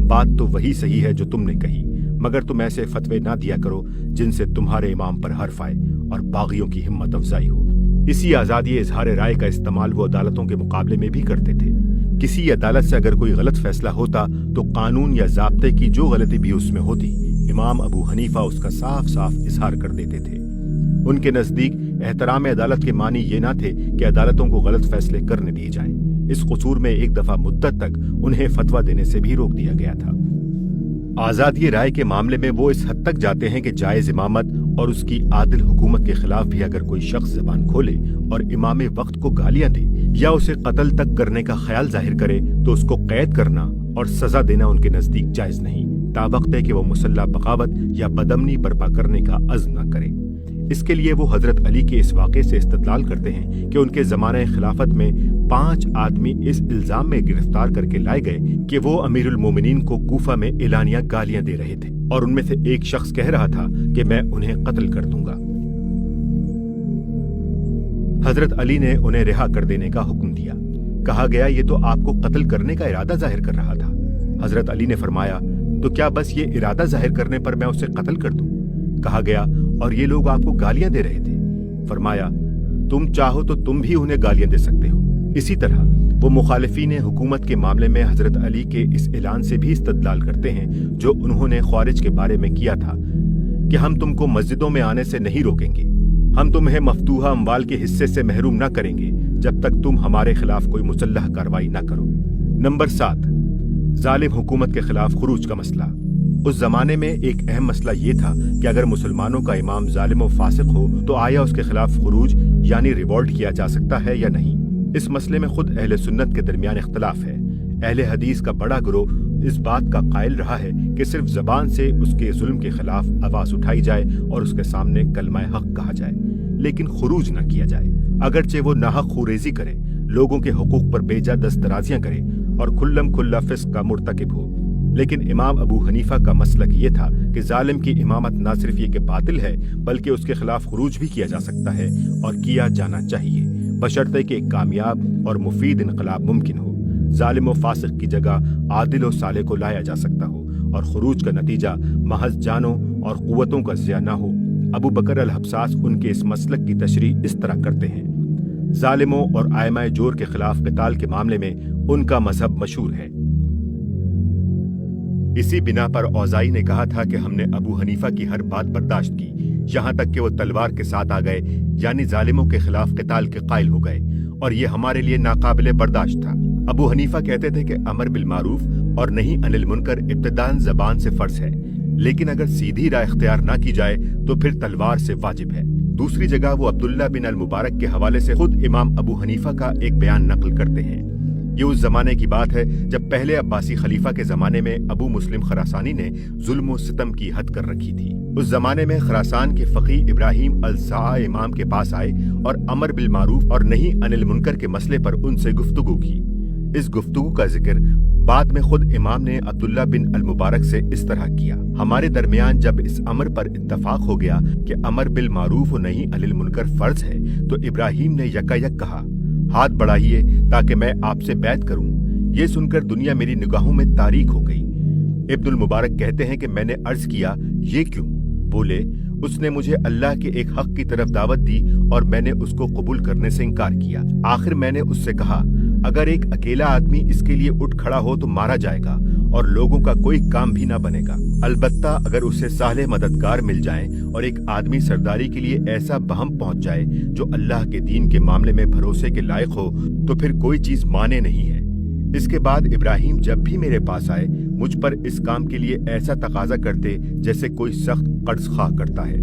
बात तो वही सही है जो तुमने कही, मगर तुम ऐसे फतवे ना दिया करो जिनसे तुम्हारे इमाम पर हर्फ आए और बागियों की हिम्मत अफजाई हो। इसी आजादी इजहार राय का इस्तेमाल वो अदालतों के मुकाबले में भी करते थे। किसी अदालत से अगर कोई गलत फैसला होता तो कानून या ज़ाब्ते की जो गलती भी उसमें होती, इमाम अबू हनीफा उसका साफ साफ इजहार कर देते थे। उनके नजदीक एहतराम अदालत के मानी ये ना थे कि अदालतों को गलत फैसले करने दिए जाएं। इस कसूर में एक दफा मुद्दत तक उन्हें फतवा देने से भी रोक दिया गया था। आजादी राय के मामले में वो इस हद तक जाते हैं कि जायज इमामत और उसकी आदिल हुकूमत के खिलाफ भी अगर कोई शख्स जबान खोले और इमाम वक्त को गालियां दे या उसे कत्ल तक करने का ख्याल जाहिर करे तो उसको कैद करना और सजा देना उनके नजदीक जायज नहीं, ताबख्ते कि वो मुसल्ला बगावत या बदमनी बर्पा करने का अज़्म न करे। इसके लिए वो हजरत अली के इस वाक़े से इस्तदलाल करते हैं कि उनके ज़माने खिलाफत में 5 आदमी इस इल्जाम में गिरफ्तार करके लाए गए कि वो अमीरुल मोमिनीन को कूफा में एलानिया गालियां दे रहे थे, और उनमें से एक शख्स कह रहा था कि मैं उन्हें कत्ल कर दूंगा। हजरत अली ने उन्हें रिहा कर देने का हुक्म दिया। कहा गया, ये तो आपको कत्ल करने का इरादा जाहिर कर रहा था। हजरत अली ने फरमाया, तो क्या बस ये इरादा जाहिर करने पर मैं उसे कत्ल कर दूं? कहा गया, और ये लोग आपको गालियां दे रहे थे? फरमाया, तुम चाहो तो तुम भी उन्हें गालियां दे सकते हो। इसी तरह वो मुखालिफीन हुकूमत के मामले में हजरत अली के इस ऐलान से भी इस्तदलाल करते हैं जो उन्होंने ख्वारिज के बारे में किया था कि हम तुमको मस्जिदों में आने से नहीं रोकेंगे, हम तुम्हें मफतूहा अम्वाल के हिस्से से महरूम न करेंगे जब तक तुम हमारे खिलाफ कोई मुसल्लह कार्रवाई न करो। नंबर 7, जालिम हुकूमत के खिलाफ खुरूज का मसला। उस जमाने में एक अहम मसला ये था कि अगर मुसलमानों का इमाम जालिम और फासिक हो तो आया उसके खिलाफ खुरूज यानी रिवॉल्ट किया जा सकता है या नहीं। इस मसले में खुद अहले सुन्नत के दरमियान इख्तलाफ है। अहले हदीस का बड़ा गिरोह इस बात का कायल रहा है कि सिर्फ जबान से उसके जुल्म के खिलाफ आवाज उठाई जाए और उसके सामने कलमा हक कहा जाए, लेकिन खुरूज न किया जाए। अगरचे वो नाहक खुरेजी करे, लोगों के हुकूक पर बेजा दस्तराजियां करे और खुल्लम खुल्ला फिस्क का मुर्तकिब हो, लेकिन इमाम अबू हनीफा का मसलक ये था कि जालिम की इमामत न सिर्फ ये कि बातिल है बल्कि उसके खिलाफ खुरूज भी किया जा सकता है और किया जाना चाहिए, बशर्ते कि एक कामयाब और मुफीद इनकलाब मुमकिन हो। जालिम व फासिक की जगह आदिल और साले को लाया जा सकता हो और खुरूज का नतीजा महज जानों और कुव्वतों का ज़िया न हो। अबू बकर अल हब्सास उनके इस मसलक की तशरीह इस तरह करते हैं। जालिमों और आयमाए जोर के खिलाफ क़िताल के मामले में उनका मजहब मशहूर है। इसी बिना पर औज़ाई ने कहा था कि हमने अबू हनीफा की हर बात बर्दाश्त की, यहाँ तक कि वो तलवार के साथ आ गए, यानी जालिमों के खिलाफ क़िताल के कायल हो गए, और ये हमारे लिए नाकाबिले बर्दाश्त था। अबू हनीफा कहते थे कि अमर बिल मारूफ और नहीं अनिल मुनकर इब्तिदान ज़बान से फ़र्ज है, लेकिन अगर सीधी राह इख्तियार ना की जाए तो फिर तलवार से वाजिब है। दूसरी जगह वो अब्दुल्ला बिन अल मुबारक के हवाले से खुद इमाम अबू हनीफा का एक बयान नकल करते हैं। ये उस जमाने की बात है जब पहले अब्बासी खलीफा के जमाने में अबू मुस्लिम खरासानी ने जुल्म व सितम की हद कर रखी थी। उस जमाने में खरासान के फकी इब्राहिम अल ज़ा इमाम के पास आए और अमर बिल मारूफ और नहीं अनिल मुनकर के मसले पर उनसे गुफ्तगू की। इस गुफ्तगू का जिक्र बाद में खुद इमाम ने अब्दुल्ला बिन अल मुबारक से इस तरह किया। हमारे दरमियान जब इस अमर पर इत्तफाक हो गया कि अमर बिल मारूफ और नहीं अनिल मुनकर फर्ज है, तो इब्राहिम ने यकायक कहा, हाथ बढ़ाइए ताकि मैं आपसे बैत करूं। ये सुनकर दुनिया मेरी निगाहों में तारीक हो गई। इब्नुल मुबारक कहते हैं कि मैंने अर्ज किया, ये क्यों? बोले, उसने मुझे अल्लाह के एक हक की तरफ दावत दी और मैंने उसको कबूल करने से इनकार किया। आखिर मैंने उससे कहा, अगर एक अकेला आदमी इसके लिए उठ खड़ा हो तो मारा जाएगा और लोगों का कोई काम भी ना बनेगा। अलबत्ता अगर उसे साले मददगार मिल जाएं और एक आदमी सरदारी के लिए ऐसा बहम पहुंच जाए जो अल्लाह के दीन के मामले में भरोसे के लायक हो, तो फिर कोई चीज माने नहीं है। इसके बाद इब्राहिम जब भी मेरे पास आए मुझ पर इस काम के लिए ऐसा तकाजा करते जैसे कोई सख्त कर्ज ख्वाह करता है।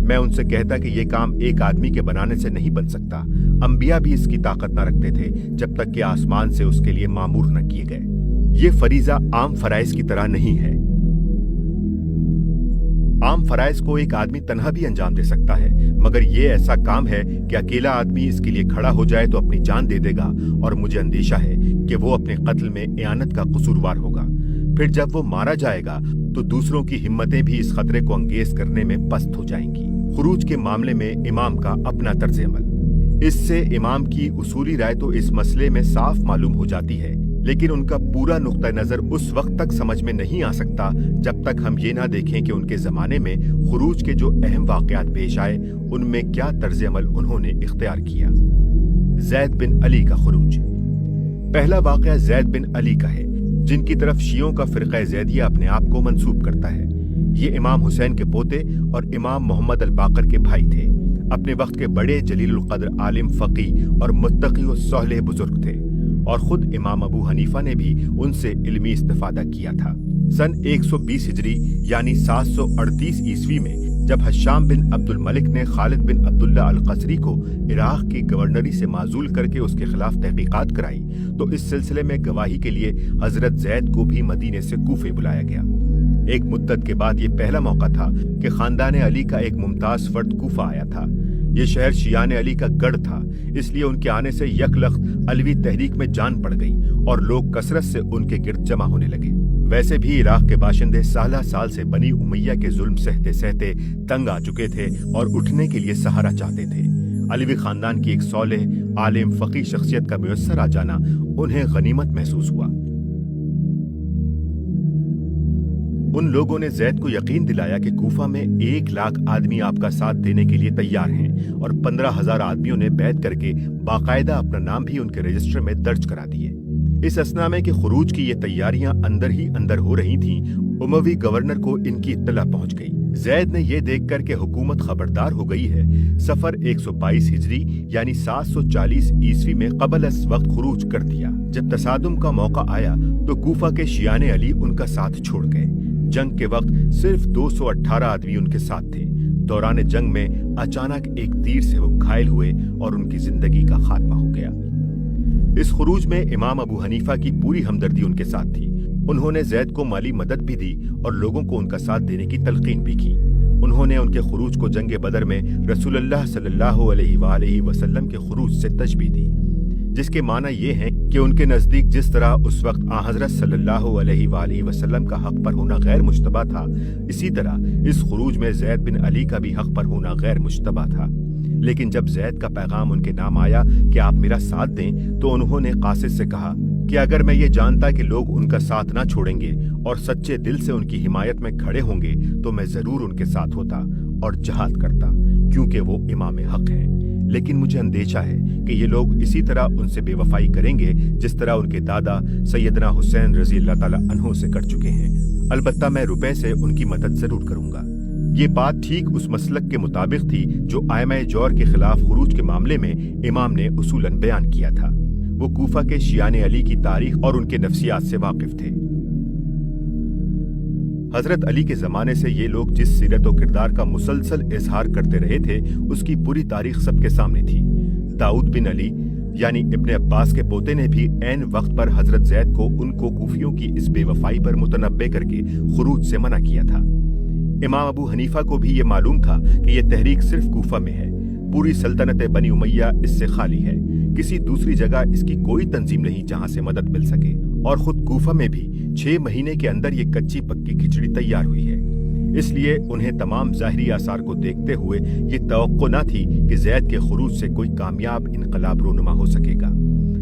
मैं उनसे कहता कि ये काम एक आदमी के बनाने से नहीं बन सकता। अंबिया भी इसकी ताकत न रखते थे जब तक कि आसमान से उसके लिए मामूर न किए गए। ये फरीजा आम फराइज की तरह नहीं है। आम फराइज को एक आदमी तन्हा भी अंजाम दे सकता है, मगर ये ऐसा काम है कि अकेला आदमी इसके लिए खड़ा हो जाए तो अपनी जान दे देगा, और मुझे अंदेशा है कि वो अपने कत्ल में इयानत का कसूरवार होगा। फिर जब वो मारा जाएगा तो दूसरों की हिम्मतें भी इस खतरे को अंगेज करने में पस्त हो जाएंगी। खुरूज के मामले में इमाम का अपना तर्ज अमल। इससे इमाम की उसूली राय तो इस मसले में साफ मालूम हो जाती है, लेकिन उनका पूरा नुक्ता नजर उस वक्त तक समझ में नहीं आ सकता जब तक हम ये ना देखें कि उनके जमाने में खुरूज के जो अहम वाकयात पेश आए उनमें क्या तर्ज अमल उन्होंने इख्तियार किया। जैद बिन अली का खुरूज। पहला वाकया जैद बिन अली का है, जिनकी तरफ शियों का फिरका ज़ैदिया अपने आप को मंसूब करता है। ये इमाम हुसैन के पोते और इमाम मोहम्मद अल बाकर के भाई थे। अपने वक्त के बड़े जलीलुल कद्र आलिम, फकी और मुत्तकी व सोहले बुजुर्ग थे, और खुद इमाम अबू हनीफा ने भी उनसे इल्मी इस्तिफादा किया था। सन 120 हिजरी यानी 738 ईस्वी में जब हश्शाम बिन अब्दुल मलिक ने खालिद बिन अब्दुल्ला अल कसरी को इराक की गवर्नरी से माजूल करके उसके खिलाफ तहकीकात कराई, तो इस सिलसिले में गवाही के लिए हजरत जैद को भी मदीने से कूफे बुलाया गया। एक मुद्दत के बाद ये पहला मौका था कि खानदान अली का एक मुमताज फर्द कूफा आया था। ये शहर शियान अली का गढ़ था, इसलिए उनके आने से यकलख्त अलवी तहरीक में जान पड़ गई और लोग कसरत से उनके गिर्द जमा होने लगे। वैसे भी इराक के बाशिंदे साल साल से बनी उमैया के जुल्म सहते सहते तंग आ चुके थे और उठने के लिए सहारा चाहते थे। अलवी खानदान की एक सौलेह आलिम फकी शख्सियत का मुयस्सर आ जाना उन्हें गनीमत महसूस हुआ। उन लोगों ने जैद को यकीन दिलाया कि कूफा में 1 लाख आदमी आपका साथ देने के लिए तैयार हैं, और 15,000 आदमियों ने बैत करके बाकायदा अपना नाम भी उनके रजिस्टर में दर्ज करा दिए। इस असना में कि खुरूज की ये तैयारियां अंदर ही अंदर हो रही थीं, उमवी गवर्नर को इनकी इत्तला पहुंच गई। زید نے یہ دیکھ کر کہ حکومت خبردار ہو گئی ہے، سفر 122 ہجری یعنی 740 عیسوی میں قبل از وقت خروج کر دیا۔ جب تصادم کا موقع آیا تو کوفہ کے شیعان علی ان کا ساتھ چھوڑ گئے۔ جنگ کے وقت صرف 218 آدمی ان کے ساتھ تھے۔ دوران جنگ میں اچانک ایک تیر سے وہ گھائل ہوئے اور ان کی زندگی کا خاتمہ ہو گیا۔ اس خروج میں امام ابو حنیفہ کی پوری ہمدردی ان کے ساتھ تھی۔ انہوں نے زید کو مالی مدد بھی دی اور لوگوں کو ان کا ساتھ دینے کی تلقین بھی کی۔ انہوں نے ان کے خروج کو جنگ بدر میں رسول اللہ صلی اللہ علیہ وآلہ وسلم کے خروج سے تشبیہ دی، جس کے معنی یہ ہے کہ ان کے نزدیک جس طرح اس وقت حضرت صلی اللہ علیہ وآلہ وسلم کا حق پر ہونا غیر مشتبہ تھا، اسی طرح اس خروج میں زید بن علی کا بھی حق پر ہونا غیر مشتبہ تھا۔ لیکن جب زید کا پیغام ان کے نام آیا کہ آپ میرا ساتھ دیں تو انہوں نے قاصد سے کہا کہ اگر میں یہ جانتا کہ لوگ ان کا ساتھ نہ چھوڑیں گے اور سچے دل سے ان کی حمایت میں کھڑے ہوں گے تو میں ضرور ان کے ساتھ ہوتا اور جہاد کرتا، کیونکہ وہ امام حق ہیں۔ لیکن مجھے اندیشہ ہے کہ یہ لوگ اسی طرح ان سے بے وفائی کریں گے جس طرح ان کے دادا سیدنا حسین رضی اللہ تعالی عنہ سے کر چکے ہیں۔ البتہ میں روپے سے ان کی مدد ضرور کروں گا۔ یہ بات ٹھیک اس مسلک کے مطابق تھی جو ائمہ جور کے خلاف خروج کے معاملے میں امام نے اصولاً بیان کیا تھا۔ وہ کوفہ کے شیعان علی کی تاریخ اور ان کے نفسیات سے واقف تھے۔ حضرت علی کے زمانے سے یہ لوگ جس سیرت و کردار کا مسلسل اظہار کرتے رہے تھے اس کی پوری تاریخ سب کے سامنے تھی۔ داؤد بن علی یعنی ابن عباس کے پوتے نے بھی عین وقت پر حضرت زید کو ان کو کوفیوں کی اس بے وفائی پر متنبہ کر کے خروج سے منع کیا تھا۔ امام ابو حنیفہ کو بھی یہ معلوم تھا کہ یہ تحریک صرف کوفہ میں ہے، پوری سلطنت بنی امیہ اس سے خالی ہے، کسی دوسری جگہ اس کی کوئی تنظیم نہیں جہاں سے مدد مل سکے، اور خود کوفہ میں بھی 6 مہینے کے اندر یہ کچی پکی کھچڑی تیار ہوئی ہے۔ اس لیے انہیں تمام ظاہری آثار کو دیکھتے ہوئے یہ توقع نہ تھی کہ زید کے خروج سے کوئی کامیاب انقلاب رونما ہو سکے گا۔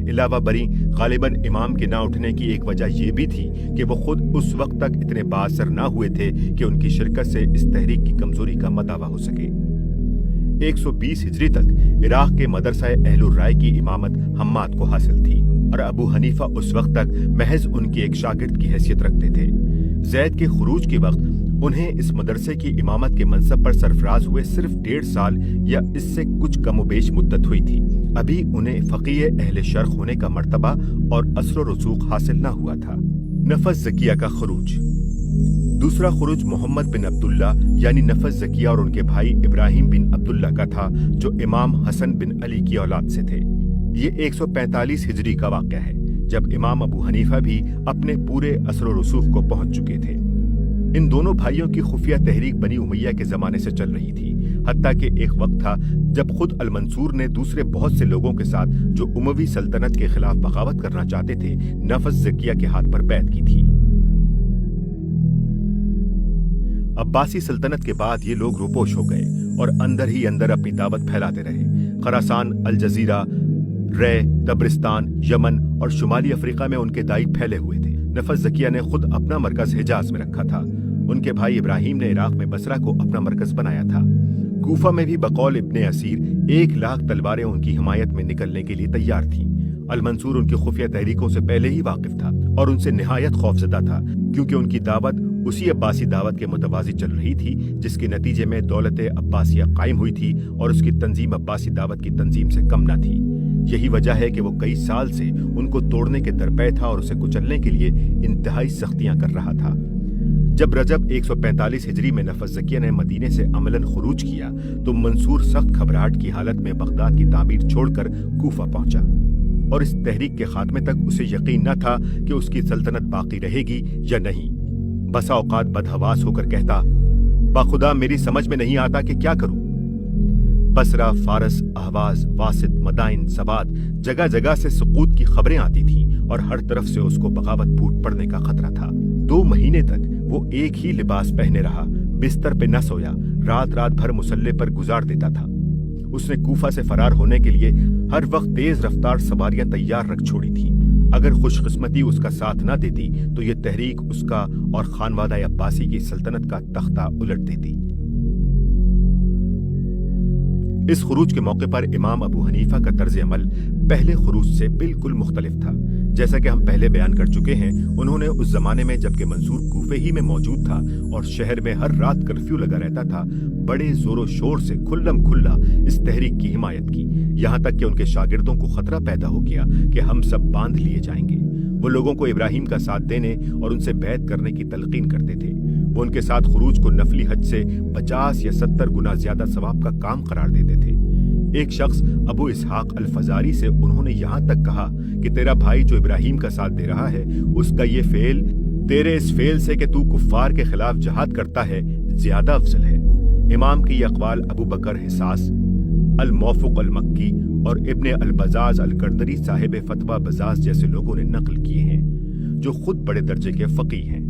علاوہ بری غالباً امام کے نہ اٹھنے کی ایک وجہ یہ بھی تھی کہ وہ خود اس وقت تک اتنے بااثر نہ ہوئے تھے کہ ان کی شرکت سے اس تحریک کی کمزوری کا مداوع ہو سکے۔ 120 ہجری تک عراق کے مدرسہ اہل الرائے کی امامت حماد کو حاصل تھی اور ابو حنیفہ اس وقت تک محض ان کی ایک شاگرد کی حیثیت رکھتے تھے۔ زید کے خروج کے وقت انہیں اس مدرسے کی امامت کے منصب پر سرفراز ہوئے صرف 1.5 سال یا اس سے کچھ کم و بیش مدت ہوئی تھی۔ ابھی انہیں فقیہ اہل شرق ہونے کا مرتبہ اور اثر و رسوخ حاصل نہ ہوا تھا۔ نفس زکیہ کا خروج۔ دوسرا خروج محمد بن عبداللہ یعنی نفس زکیہ اور ان کے بھائی ابراہیم بن عبداللہ کا تھا جو امام حسن بن علی کی اولاد سے تھے۔ یہ 145 ہجری کا واقعہ ہے جب امام ابو حنیفہ بھی اپنے پورے اثر و رسوخ کو پہنچ چکے تھے۔ ان دونوں بھائیوں کی خفیہ تحریک بنی امیہ کے زمانے سے چل رہی تھی، حتیٰ کہ ایک وقت تھا جب خود المنصور نے دوسرے بہت سے لوگوں کے ساتھ جو اموی سلطنت کے خلاف بغاوت کرنا چاہتے تھے نفس زکیہ کے ہاتھ پر بیعت کی تھی۔ عباسی سلطنت کے بعد یہ لوگ روپوش ہو گئے اور اندر ہی اندر اپنی دعوت پھیلاتے رہے۔ خراسان، الجزیرہ، رے، تبرستان، یمن اور شمالی افریقہ میں ان کے دائی پھیلے ہوئے تھے۔ نفس زکیہ نے خود اپنا مرکز حجاز میں رکھا تھا۔ ان کے بھائی ابراہیم نے عراق میں بصرہ کو اپنا مرکز بنایا تھا۔ کوفہ میں بھی بقول ابن اسیر 1,00,000 تلواریں ان کی حمایت میں نکلنے کے لیے تیار تھیں۔ المنصور ان کی خفیہ تحریکوں سے پہلے ہی واقف تھا اور ان سے نہایت خوفزدہ تھا، کیونکہ ان کی دعوت اسی عباسی دعوت کے متوازی چل رہی تھی جس کے نتیجے میں دولت عباسیہ قائم ہوئی تھی اور اس کی تنظیم عباسی دعوت کی تنظیم سے کم نہ تھی۔ یہی وجہ ہے کہ وہ کئی سال سے ان کو توڑنے کے درپے تھا اور اسے کچلنے کے لیے انتہائی سختیاں کر رہا تھا۔ جب رجب 145 ہجری میں نفس زکیہ نے مدینے سے عملاً خروج کیا تو منصور سخت گھبراہٹ کی حالت میں بغداد کی تعمیر چھوڑ کر کوفہ پہنچا، اور اس تحریک کے خاتمے تک اسے یقین نہ تھا کہ اس کی سلطنت باقی رہے گی یا نہیں۔ بسا اوقات بدحواس ہو کر کہتا، باخدا میری سمجھ میں نہیں آتا کہ کیا کروں۔ بصرہ، فارس، اہواز، واسط، مدائن، سبات جگہ جگہ سے سقوط کی خبریں آتی تھیں اور ہر طرف سے اس کو بغاوت پھوٹ پڑنے کا خطرہ تھا۔ 2 مہینے تک وہ ایک ہی لباس پہنے رہا، بستر پہ نہ سویا، رات رات بھر مسلح پر گزار دیتا تھا۔ اس نے کوفہ سے فرار ہونے کے لیے ہر وقت تیز رفتار سواریاں تیار رکھ چھوڑی تھیں۔ اگر خوش قسمتی اس کا ساتھ نہ دیتی تو یہ تحریک اس کا اور خانوادہ عباسی کی سلطنت کا تختہ الٹ دیتی۔ اس خروج کے موقع پر امام ابو حنیفہ کا طرز عمل पहले खुरूज से बिल्कुल मुख्तलिफ था। जैसा कि हम पहले बयान कर चुके हैं, उन्होंने उस जमाने में जबकि मंसूर कूफे ही में मौजूद था और शहर में हर रात कर्फ्यू लगा रहता था, बड़े जोरों शोर से खुल्लम खुल्ला इस तहरीक की हिमायत की, यहाँ तक कि उनके शागिर्दों को खतरा पैदा हो गया कि हम सब बांध लिए जाएंगे। वो लोगों को इब्राहिम का साथ देने और उनसे बैत करने की तलकीन करते थे। वो उनके साथ खुरूज को नफली हज से 50 या 70 गुना ज्यादा सवाब का काम करार देते थे। एक शख्स अबू इसहाक अल फजारी से उन्होंने यहाँ तक कहा कि तेरा भाई जो इब्राहिम का साथ दे रहा है, उसका ये फेल तेरे इस फेल से कि तू कुफ्फार के खिलाफ जहाद करता है ज्यादा अफजल है। इमाम की ये अक़वाल अबू बकर हिसास अल मौफुक अल मक्की और इब्ने अल बजाज अल करदरी साहिब फतवा बजाज जैसे लोगों ने नकल किए हैं, जो खुद बड़े दर्जे के फ़क़ीह हैं।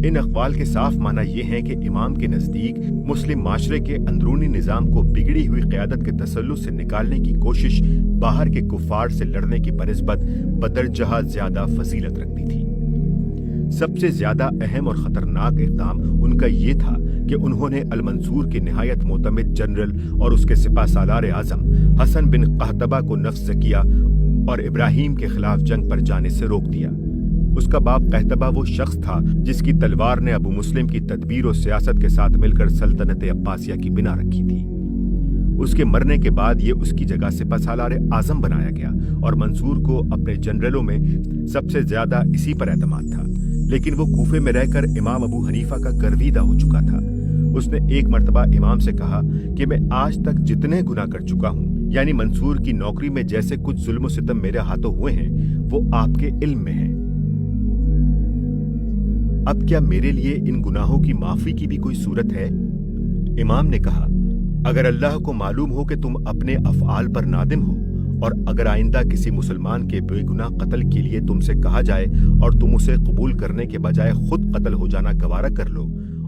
इन अक़वाल के साफ माना ये है कि इमाम के नज़दीक मुस्लिम माशरे के अंदरूनी निज़ाम को बिगड़ी हुई क़यादत के तसल्लुत से निकालने की कोशिश बाहर के कुफ़ार से लड़ने की बनिस्बत बदरजहा ज़्यादा फजीलत रखती थी। सबसे ज़्यादा अहम और ख़तरनाक इक़दाम उनका ये था कि उन्होंने अल मंसूर के निहायत मोतमिद जनरल और उसके सिपा सालार आज़म हसन बिन कहतबा को नफ्स ज़किया और इब्राहिम के खिलाफ जंग पर जाने से रोक दिया। उसका बाप कहतबा वो शख्स था जिसकी तलवार ने अबू मुस्लिम की तदबीर और सियासत के साथ मिलकर सल्तनत अब्बासिया की बिना रखी थी। उसके मरने के बाद ये उसकी जगह सिपा सालार आज़म बनाया गया और मंसूर को अपने जनरलों में सबसे ज्यादा इसी पर एतमाद था। लेकिन वो कूफे में रहकर इमाम अबू हनीफा का गर्विदा हो चुका था। उसने एक मर्तबा इमाम से कहा कि मैं आज तक जितने गुनाह कर चुका हूँ, यानी मंसूर की नौकरी में जैसे कुछ जुल्म सितम मेरे हाथों हुए हैं, वो आपके इल्म में है। अब क्या मेरे लिए इन गुनाहों की माफी की भी कोई सूरत है? इमाम ने कहा, अगर अल्लाह को मालूम हो कि तुम अपने अफ़आल पर नादिम हो और अगर आइंदा किसी मुसलमान के बेगुनाह कत्ल के लिए तुमसे कहा जाए और तुम उसे कबूल करने के बजाय खुद कत्ल हो जाना गवारा कर लो,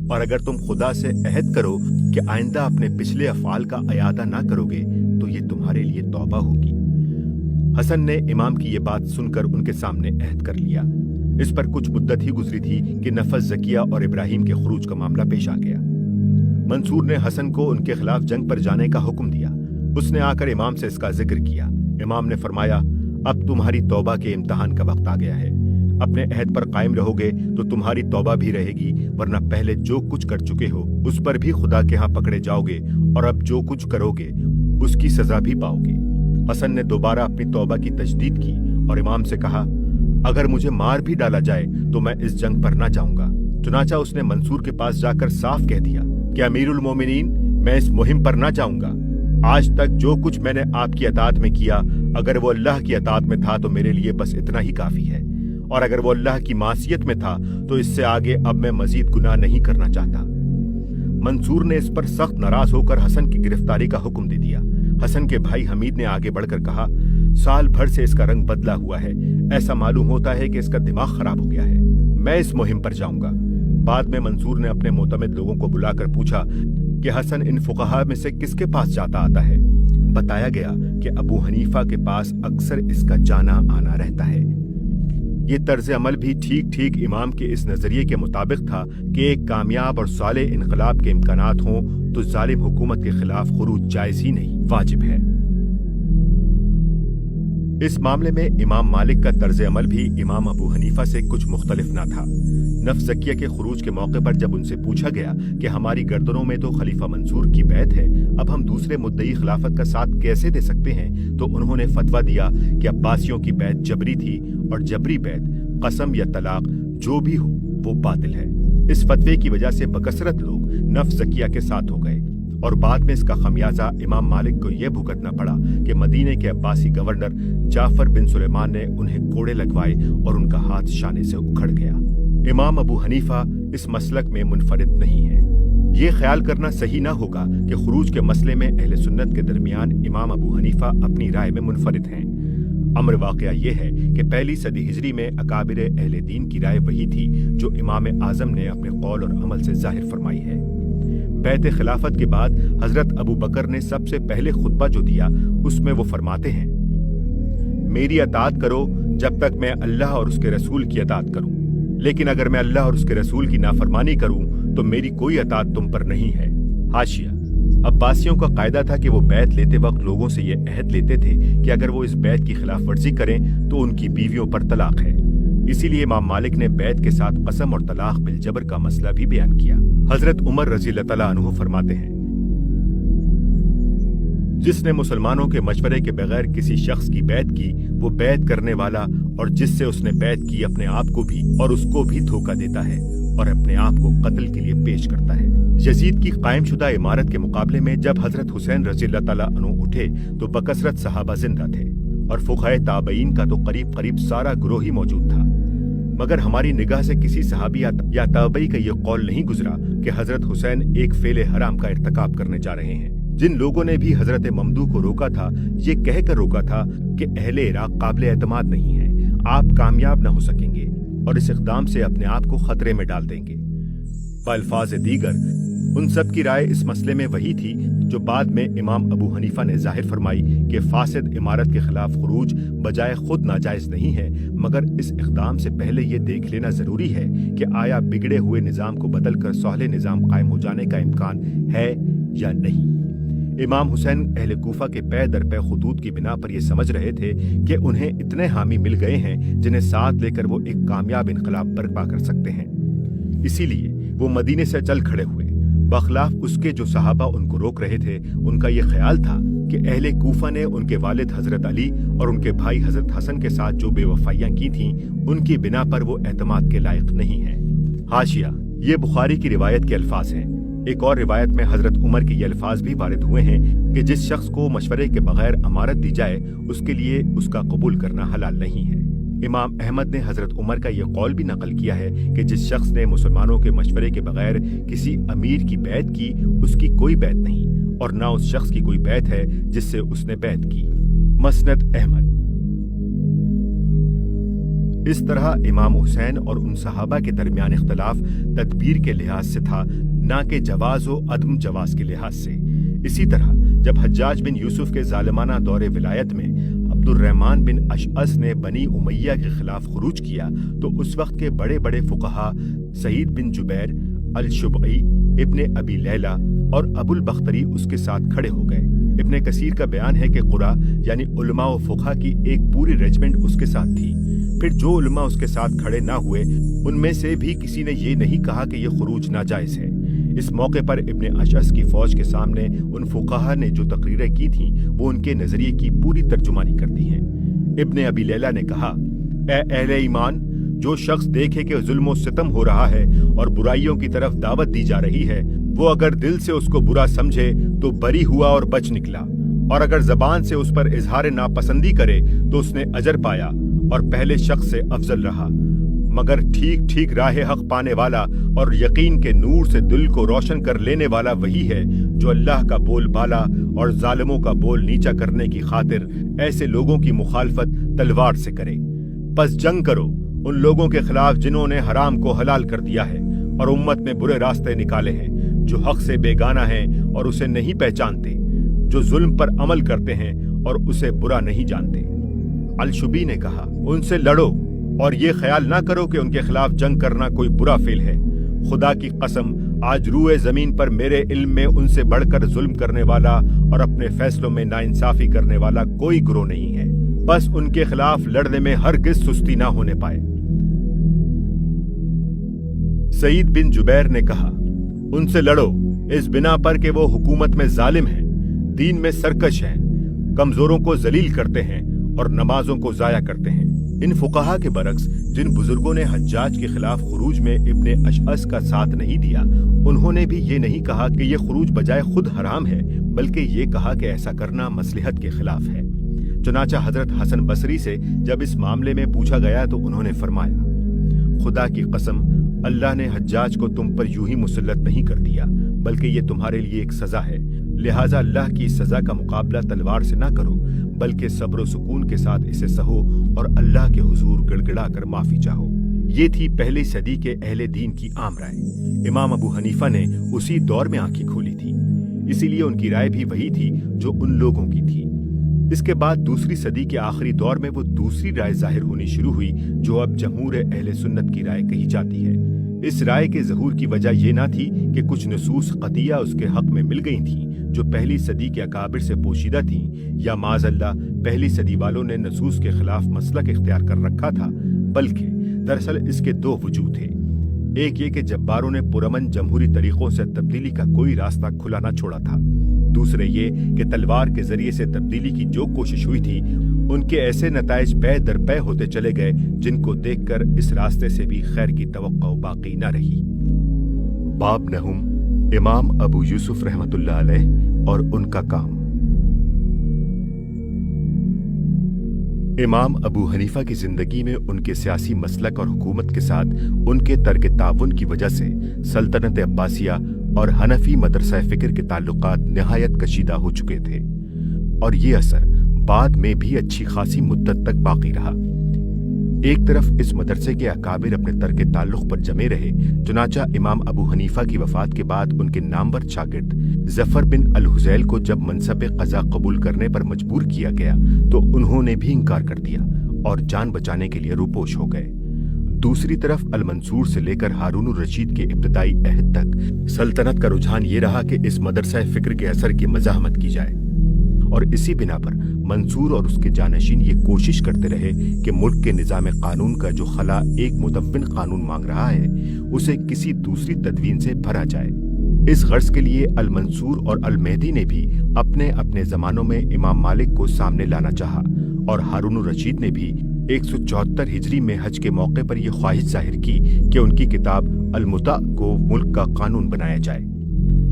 और अगर तुम खुदा से अहद करो कि आइंदा अपने पिछले अफ़आल का अयादा ना करोगे, तो ये तुम्हारे लिए तौबा होगी। हसन ने इमाम की ये बात सुनकर उनके सामने अहद कर लिया। इस पर कुछ मुद्दत ही गुजरी थी कि नफस ज़किया और इब्राहिम के खुरूज का मामला पेश आ गया। मंसूर ने हसन को उनके खिलाफ जंग पर जाने का हुक्म दिया। उसने आकर इमाम से इसका जिक्र किया। इमाम ने फरमाया, अब तुम्हारी तौबा के इम्तिहान का वक्त आ गया है। अपने अहद पर कायम रहोगे तो तुम्हारी तौबा भी रहेगी, वरना पहले जो कुछ कर चुके हो उस पर भी खुदा के यहाँ पकड़े जाओगे और अब जो कुछ करोगे उसकी सजा भी पाओगे। हसन ने दोबारा अपनी तौबा की तजदीद की और इमाम से कहा, अगर मुझे मार भी डाला जाए तो मैं इस जंग पर ना जाऊंगा। चुनाचा उसने मंसूर के पास जाकर साफ कह दिया कि अमीरुल मोमिनीन, मैं इस मुहिम पर ना जाऊंगा। आज तक जो कुछ मैंने आपकी अताअत में किया, अगर वो अल्लाह की अताअत में था तो मेरे लिए बस इतना ही काफी है, और अगर वो अल्लाह की मासियत में था तो इससे आगे अब मैं मजीद गुनाह नहीं करना चाहता। मंसूर ने इस पर सख्त नाराज होकर हसन की गिरफ्तारी का हुक्म दे दिया। हसन के भाई हमीद ने आगे बढ़कर कहा, साल भर से इसका रंग बदला हुआ है, ऐसा मालूम होता है कि इसका दिमाग खराब हो गया है। मैं इस मुहिम पर जाऊंगा। बाद में मंसूर ने अपने मोतमिद लोगों को बुलाकर पूछा कि हसन इन फुकहा में से किसके पास जाता आता है। बताया गया कि अबू हनीफा के पास अक्सर इसका जाना आना रहता है। ये तर्ज अमल भी ठीक ठीक इमाम के इस नजरिए के मुताबिक था कि एक कामयाब और साले इनकलाब के इम्कानात हों तो जालिम हुकूमत के खिलाफ खुरूज जायज ही नहीं, वाजिब है। इस मामले में इमाम मालिक का तर्ज अमल भी इमाम अबू हनीफा से कुछ मुख्तलिफ न था। नफ्स ज़किया के खुरूज के मौके पर जब उनसे पूछा गया कि हमारी गर्दनों में तो खलीफा मंसूर की बैत है, अब हम दूसरे मुद्दई खिलाफत का साथ कैसे दे सकते हैं, तो उन्होंने फतवा दिया कि अब्बासियों की बैत जबरी थी और जबरी बैत कसम या तलाक जो भी हो वो बातिल है। इस फतवे की वजह से बकसरत लोग नफ्स ज़किया के साथ हो गए और बाद में इसका खमियाजा इमाम मालिक को यह भुगतना पड़ा कि मदीने के अब्बासी गवर्नर जाफर बिन सुलेमान ने उन्हें कोड़े लगवाए और उनका हाथ शाने से उखड़ गया। इमाम अबू हनीफा इस मसलक में मुनफरिद नहीं है। ये ख्याल करना सही ना होगा कि खुरूज के मसले में अहले सुन्नत के दरमियान इमाम अबू हनीफा अपनी राय में मुनफरिद हैं। अम्र वाक़या ये है कि पहली सदी हिजरी में अकाबिर अहले दीन की राय वही थी जो इमाम आज़म ने अपने कौल और अमल से जाहिर फरमाई है। बैत खिलाफत के बाद हजरत अबू बकर ने सबसे पहले खुतबा जो दिया उसमें वो फरमाते हैं, मेरी अताअत करो जब तक मैं अल्लाह और उसके रसूल की अताअत करूं, लेकिन अगर मैं अल्लाह और उसके रसूल की नाफरमानी करूं तो मेरी कोई अताअत तुम पर नहीं है। हाशिया, अब्बासियों का कायदा था कि वो बैत लेते वक्त लोगों से ये अहद लेते थे कि अगर वो इस बैत की खिलाफ वर्जी करें तो उनकी बीवियों पर तलाक है। इसीलिए इमाम मालिक ने बैत के साथ कसम और तलाक बिल जबर का मसला भी बयान किया। हजरत उमर रज़ी अल्लाह तआला अन्हु फरमाते हैं, जिसने मुसलमानों के मशवरे के बगैर किसी शख्स की बैत की, वो बैत करने वाला और जिससे उसने बैत की अपने आप को भी और उसको भी धोखा देता है और अपने आप को कत्ल के लिए पेश करता है। यजीद की कायम शुदा इमारत के मुकाबले में जब हजरत हुसैन रज़ी अल्लाह तआला अन्हु उठे तो बकसरत सहाबा जिंदा थे और फुक़हाए ताबईन का तो करीब करीब सारा ग्रोह ही मौजूद था। मगर हमारी निगाह से किसी सहाबी या ताबई का ये कौल नहीं गुजरा कि हजरत हुसैन एक फेले हराम का इर्तिकाब करने जा रहे हैं। जिन लोगों ने भी हजरत ममदू को रोका था, ये कहकर रोका था कि अहले इराक काबिल एतमाद नहीं है, आप कामयाब न हो सकेंगे और इस इक़दाम से अपने आप को खतरे में डाल देंगे। बअल्फाज़ दीगर उन सब की राय इस मसले में वही थी जो बाद में इमाम अबू हनीफा ने जाहिर फरमाई कि फासिद इमारत के खिलाफ खुरूज बजाय खुद नाजायज नहीं है, मगर इस इक़दाम से पहले ये देख लेना जरूरी है कि आया बिगड़े हुए निज़ाम को बदल कर सोहले निज़ाम कायम हो जाने का इम्कान है या नहीं। इमाम हुसैन अहले कूफा के पै दर पै खुतूत की बिना पर ये समझ रहे थे कि उन्हें इतने हामी मिल गए हैं जिन्हें साथ लेकर वो एक कामयाब इनकलाब बर्पा कर सकते हैं। इसीलिए वो मदीने से चल खड़े हुए। बखलाफ उसके जो सहाबा उनको रोक रहे थे, उनका ये ख्याल था कि अहले कूफा ने उनके वालिद हजरत अली और उनके भाई हजरत हसन के साथ जो बेवफाइयां की थीं, उनकी बिना पर वो एतमाद के लायक नहीं है। हाशिया, ये बुखारी की रिवायत के अल्फाज हैं। एक और रिवायत में हजरत उमर के ये अल्फाज भी वारिद हुए हैं कि जिस शख्स को मशवरे के बगैर अमारत दी जाए उसके लिए उसका कबूल करना हलाल नहीं है। इमाम अहमद ने हजरत उमर का यह कौल भी नकल किया है कि जिस शख्स ने मुसलमानों के मशवरे के बगैर किसी अमीर की बैत की, उसकी कोई बैत नहीं और ना उस शख्स की कोई बैत है जिससे उसने बैत की। मसनद अहमद। इस तरह इमाम हुसैन और उन सहाबा के दरमियान इख्तलाफ तदबीर के लिहाज से था, ना कि जवाज व अदम जवाज के लिहाज से। इसी तरह जब हज्जाज बिन यूसुफ के जालिमाना दौरे विलायत में अब्दुर्रहमान बिन अशअस ने बनी उमैया के खिलाफ खुरूज किया तो उस वक्त के बड़े बड़े फुकहा सईद बिन जुबैर, अल-शुबई, इब्ने अबी लैला और अबुल बख्तरी उसके साथ खड़े हो गए। इब्ने कसीर का बयान है कि कुरा यानी उलमा व फुकहा की एक पूरी रेजिमेंट उसके साथ थी। फिर जो उलमा उसके साथ खड़े ना हुए, उनमें से भी किसी ने ये नहीं कहा कि यह खुरूज नाजायज है। इस मौके पर इब्ने अशअस की फौज के सामने उन फुकहा ने जो तकरीरें की थीं, वो उनके नजरिए की पूरी तर्जुमानी करती हैं। इब्ने अबी लैला ने कहा, ए अहले ईमान, जो शख्स देखे कि जुल्म व सितम हो रहा है और बुराइयों की तरफ दावत दी जा रही है, वो अगर दिल से उसको बुरा समझे तो बरी हुआ और बच निकला, और अगर जबान से उस पर इजहार नापसंदी करे तो उसने अजर पाया और पहले शख्स से अफजल रहा। मगर ठीक ठीक राह हक पाने वाला और यकीन के नूर से दिल को रोशन कर लेने वाला वही है जो अल्लाह का बोल बाला और जालिमों का बोल नीचा करने की खातिर ऐसे लोगों की मुखालफत तलवार से करे। बस जंग करो उन लोगों के खिलाफ जिन्होंने हराम को हलाल कर दिया है और उम्मत में बुरे रास्ते निकाले हैं, जो हक से बेगाना हैं और उसे नहीं पहचानते, जो जुल्म पर अमल करते हैं और उसे बुरा नहीं जानते। अल-शुबी ने कहा, उनसे लड़ो और ये ख्याल ना करो कि उनके खिलाफ जंग करना कोई बुरा फेल है। खुदा की कसम, आज रूए जमीन पर मेरे इल्म में उनसे बढ़कर जुल्म करने वाला और अपने फैसलों में नाइंसाफी करने वाला कोई गिरोह नहीं है। बस उनके खिलाफ लड़ने में हरगिज सुस्ती ना होने पाए। सईद बिन जुबैर ने कहा, उनसे लड़ो इस बिना पर कि वो हुकूमत में जालिम हैं, दीन में सरकश हैं, कमजोरों को जलील करते हैं और नमाजों को जाया करते हैं। इन फुकहा के बरक्स जिन बुजुर्गों ने हज्जाज के खिलाफ खुरूज में इब्ने अशअस का साथ नहीं दिया, उन्होंने भी ये नहीं कहा कि ये खुरूज बजाय खुद हराम है, बल्कि ये कहा कि ऐसा करना मसलहत के खिलाफ है। चुनाचा हजरत हसन बसरी से जब इस मामले में पूछा गया तो उन्होंने फरमाया, खुदा की कसम, अल्लाह ने हज्जाज को तुम पर यूं ही मुसल्लत नहीं कर दिया, बल्कि ये तुम्हारे लिए एक सजा है। लिहाजा अल्लाह की सजा का मुकाबला तलवार से ना करो, बल्कि सब्र व सुकून के साथ इसे सहो और अल्लाह के हुजूर गिड़गिड़ा कर माफी चाहो। ये थी पहली सदी के अहले दीन की आम राय। इमाम अबू हनीफा ने उसी दौर में आंखें खोली थी, इसीलिए उनकी राय भी वही थी जो उन लोगों की थी। इसके बाद दूसरी सदी के आखिरी दौर में वो दूसरी राय जाहिर होनी शुरू हुई जो अब जमहूर अहले सुन्नत की राय कही जाती है। इस राय के ज़हूर की वजह यह ना थी कि कुछ नसूस क़तिया उसके हक़ में मिल गई थीं जो पहली सदी के अकाबिर से पोशीदा थीं, या माज़अल्लाह पहली सदी वालों ने नसूस के खिलाफ मसलक इख्तियार कर रखा था, बल्कि दरअसल इसके दो वजूद थे। एक ये कि जब्बारों ने पुरअमन जमहूरी तरीक़ों से तब्दीली का कोई रास्ता खुला ना छोड़ा था। दूसरे ये कि तलवार के जरिए से तब्दीली की जो कोशिश हुई थी उनके ऐसे नताइज पै दर पै होते चले गए जिनको देखकर इस रास्ते से भी खैर की तवक्को बाकी न रही। बाब नहुम, इमाम अबू यूसुफ रहमतुल्लाह अलैह और उनका काम। इमाम अबू हनीफा की जिंदगी में उनके सियासी मसलक और हुकूमत के साथ उनके तर्क ताउन की वजह से सल्तनत अब्बासिया और हनफी मदरसा फ़िक्र के ताल्लुकात निहायत कशीदा हो चुके थे, और ये असर बाद में भी अच्छी खासी मुद्दत तक बाकी रहा। एक तरफ इस मदरसे के अकाबिर अपने तर्क ताल्लुक पर जमे रहे, चुनाचा इमाम अबू हनीफा की वफात के बाद उनके नामवर शागिर्द जफर बिन अल हुज़ैल को जब मनसब क़ज़ा कबूल करने पर मजबूर किया गया तो उन्होंने भी इनकार कर दिया और जान बचाने के लिए रूपोश हो गए। दूसरी तरफ अल मंसूर से लेकर हारून रशीद के इब्तदाई अहद तक सल्तनत का रुझान ये रहा कि इस मदरसा फ़िक्र के असर की मज़ाहमत की जाए, और इसी बिना पर मंसूर और उसके जानशीन ये कोशिश करते रहे कि मुल्क के निज़ाम कानून का जो खला एक मुदव्विन कानून मांग रहा है उसे किसी दूसरी तदवीन से भरा जाए। इस गर्ज के लिए अल मंसूर और अल मेहदी ने भी अपने अपने ज़मानों में इमाम मालिक को सामने लाना चाहा, और हारून रशीद ने भी 174 हिजरी में हज के मौके पर यह ख्वाहिश जाहिर की कि उनकी किताब अल मुता को मुल्क का कानून बनाया जाए।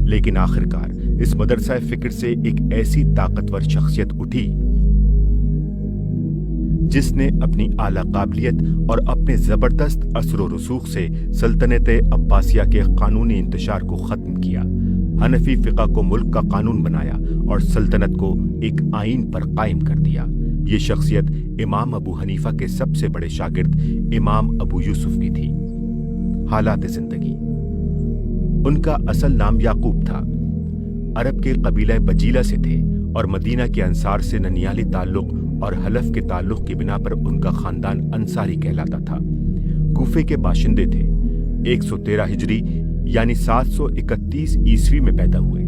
लेकिन आखिरकार इस मदरसा फ़िक्र से एक ऐसी ताकतवर शख्सियत उठी जिसने अपनी आला काबिलियत और अपने जबरदस्त असर व रसूख से सल्तनत अब्बासिया के कानूनी इंतशार को खत्म किया, हनफी फ़िक़ा को मुल्क का कानून बनाया और सल्तनत को एक आइन पर कायम कर दिया। ये शख्सियत इमाम अबू हनीफा के सबसे बड़े शागिर्द इमाम अबू यूसुफ की थी। हालात ज़िंदगी। उनका असल नाम याकूब था, अरब के कबीला बजीला से थे और मदीना के अंसार से ननियाली ताल्लुक और हलफ के ताल्लुक की बिना पर उनका खानदान अंसारी कहलाता था। कूफे के बाशिंदे थे। 113 हिजरी यानी 731 ईस्वी में पैदा हुए।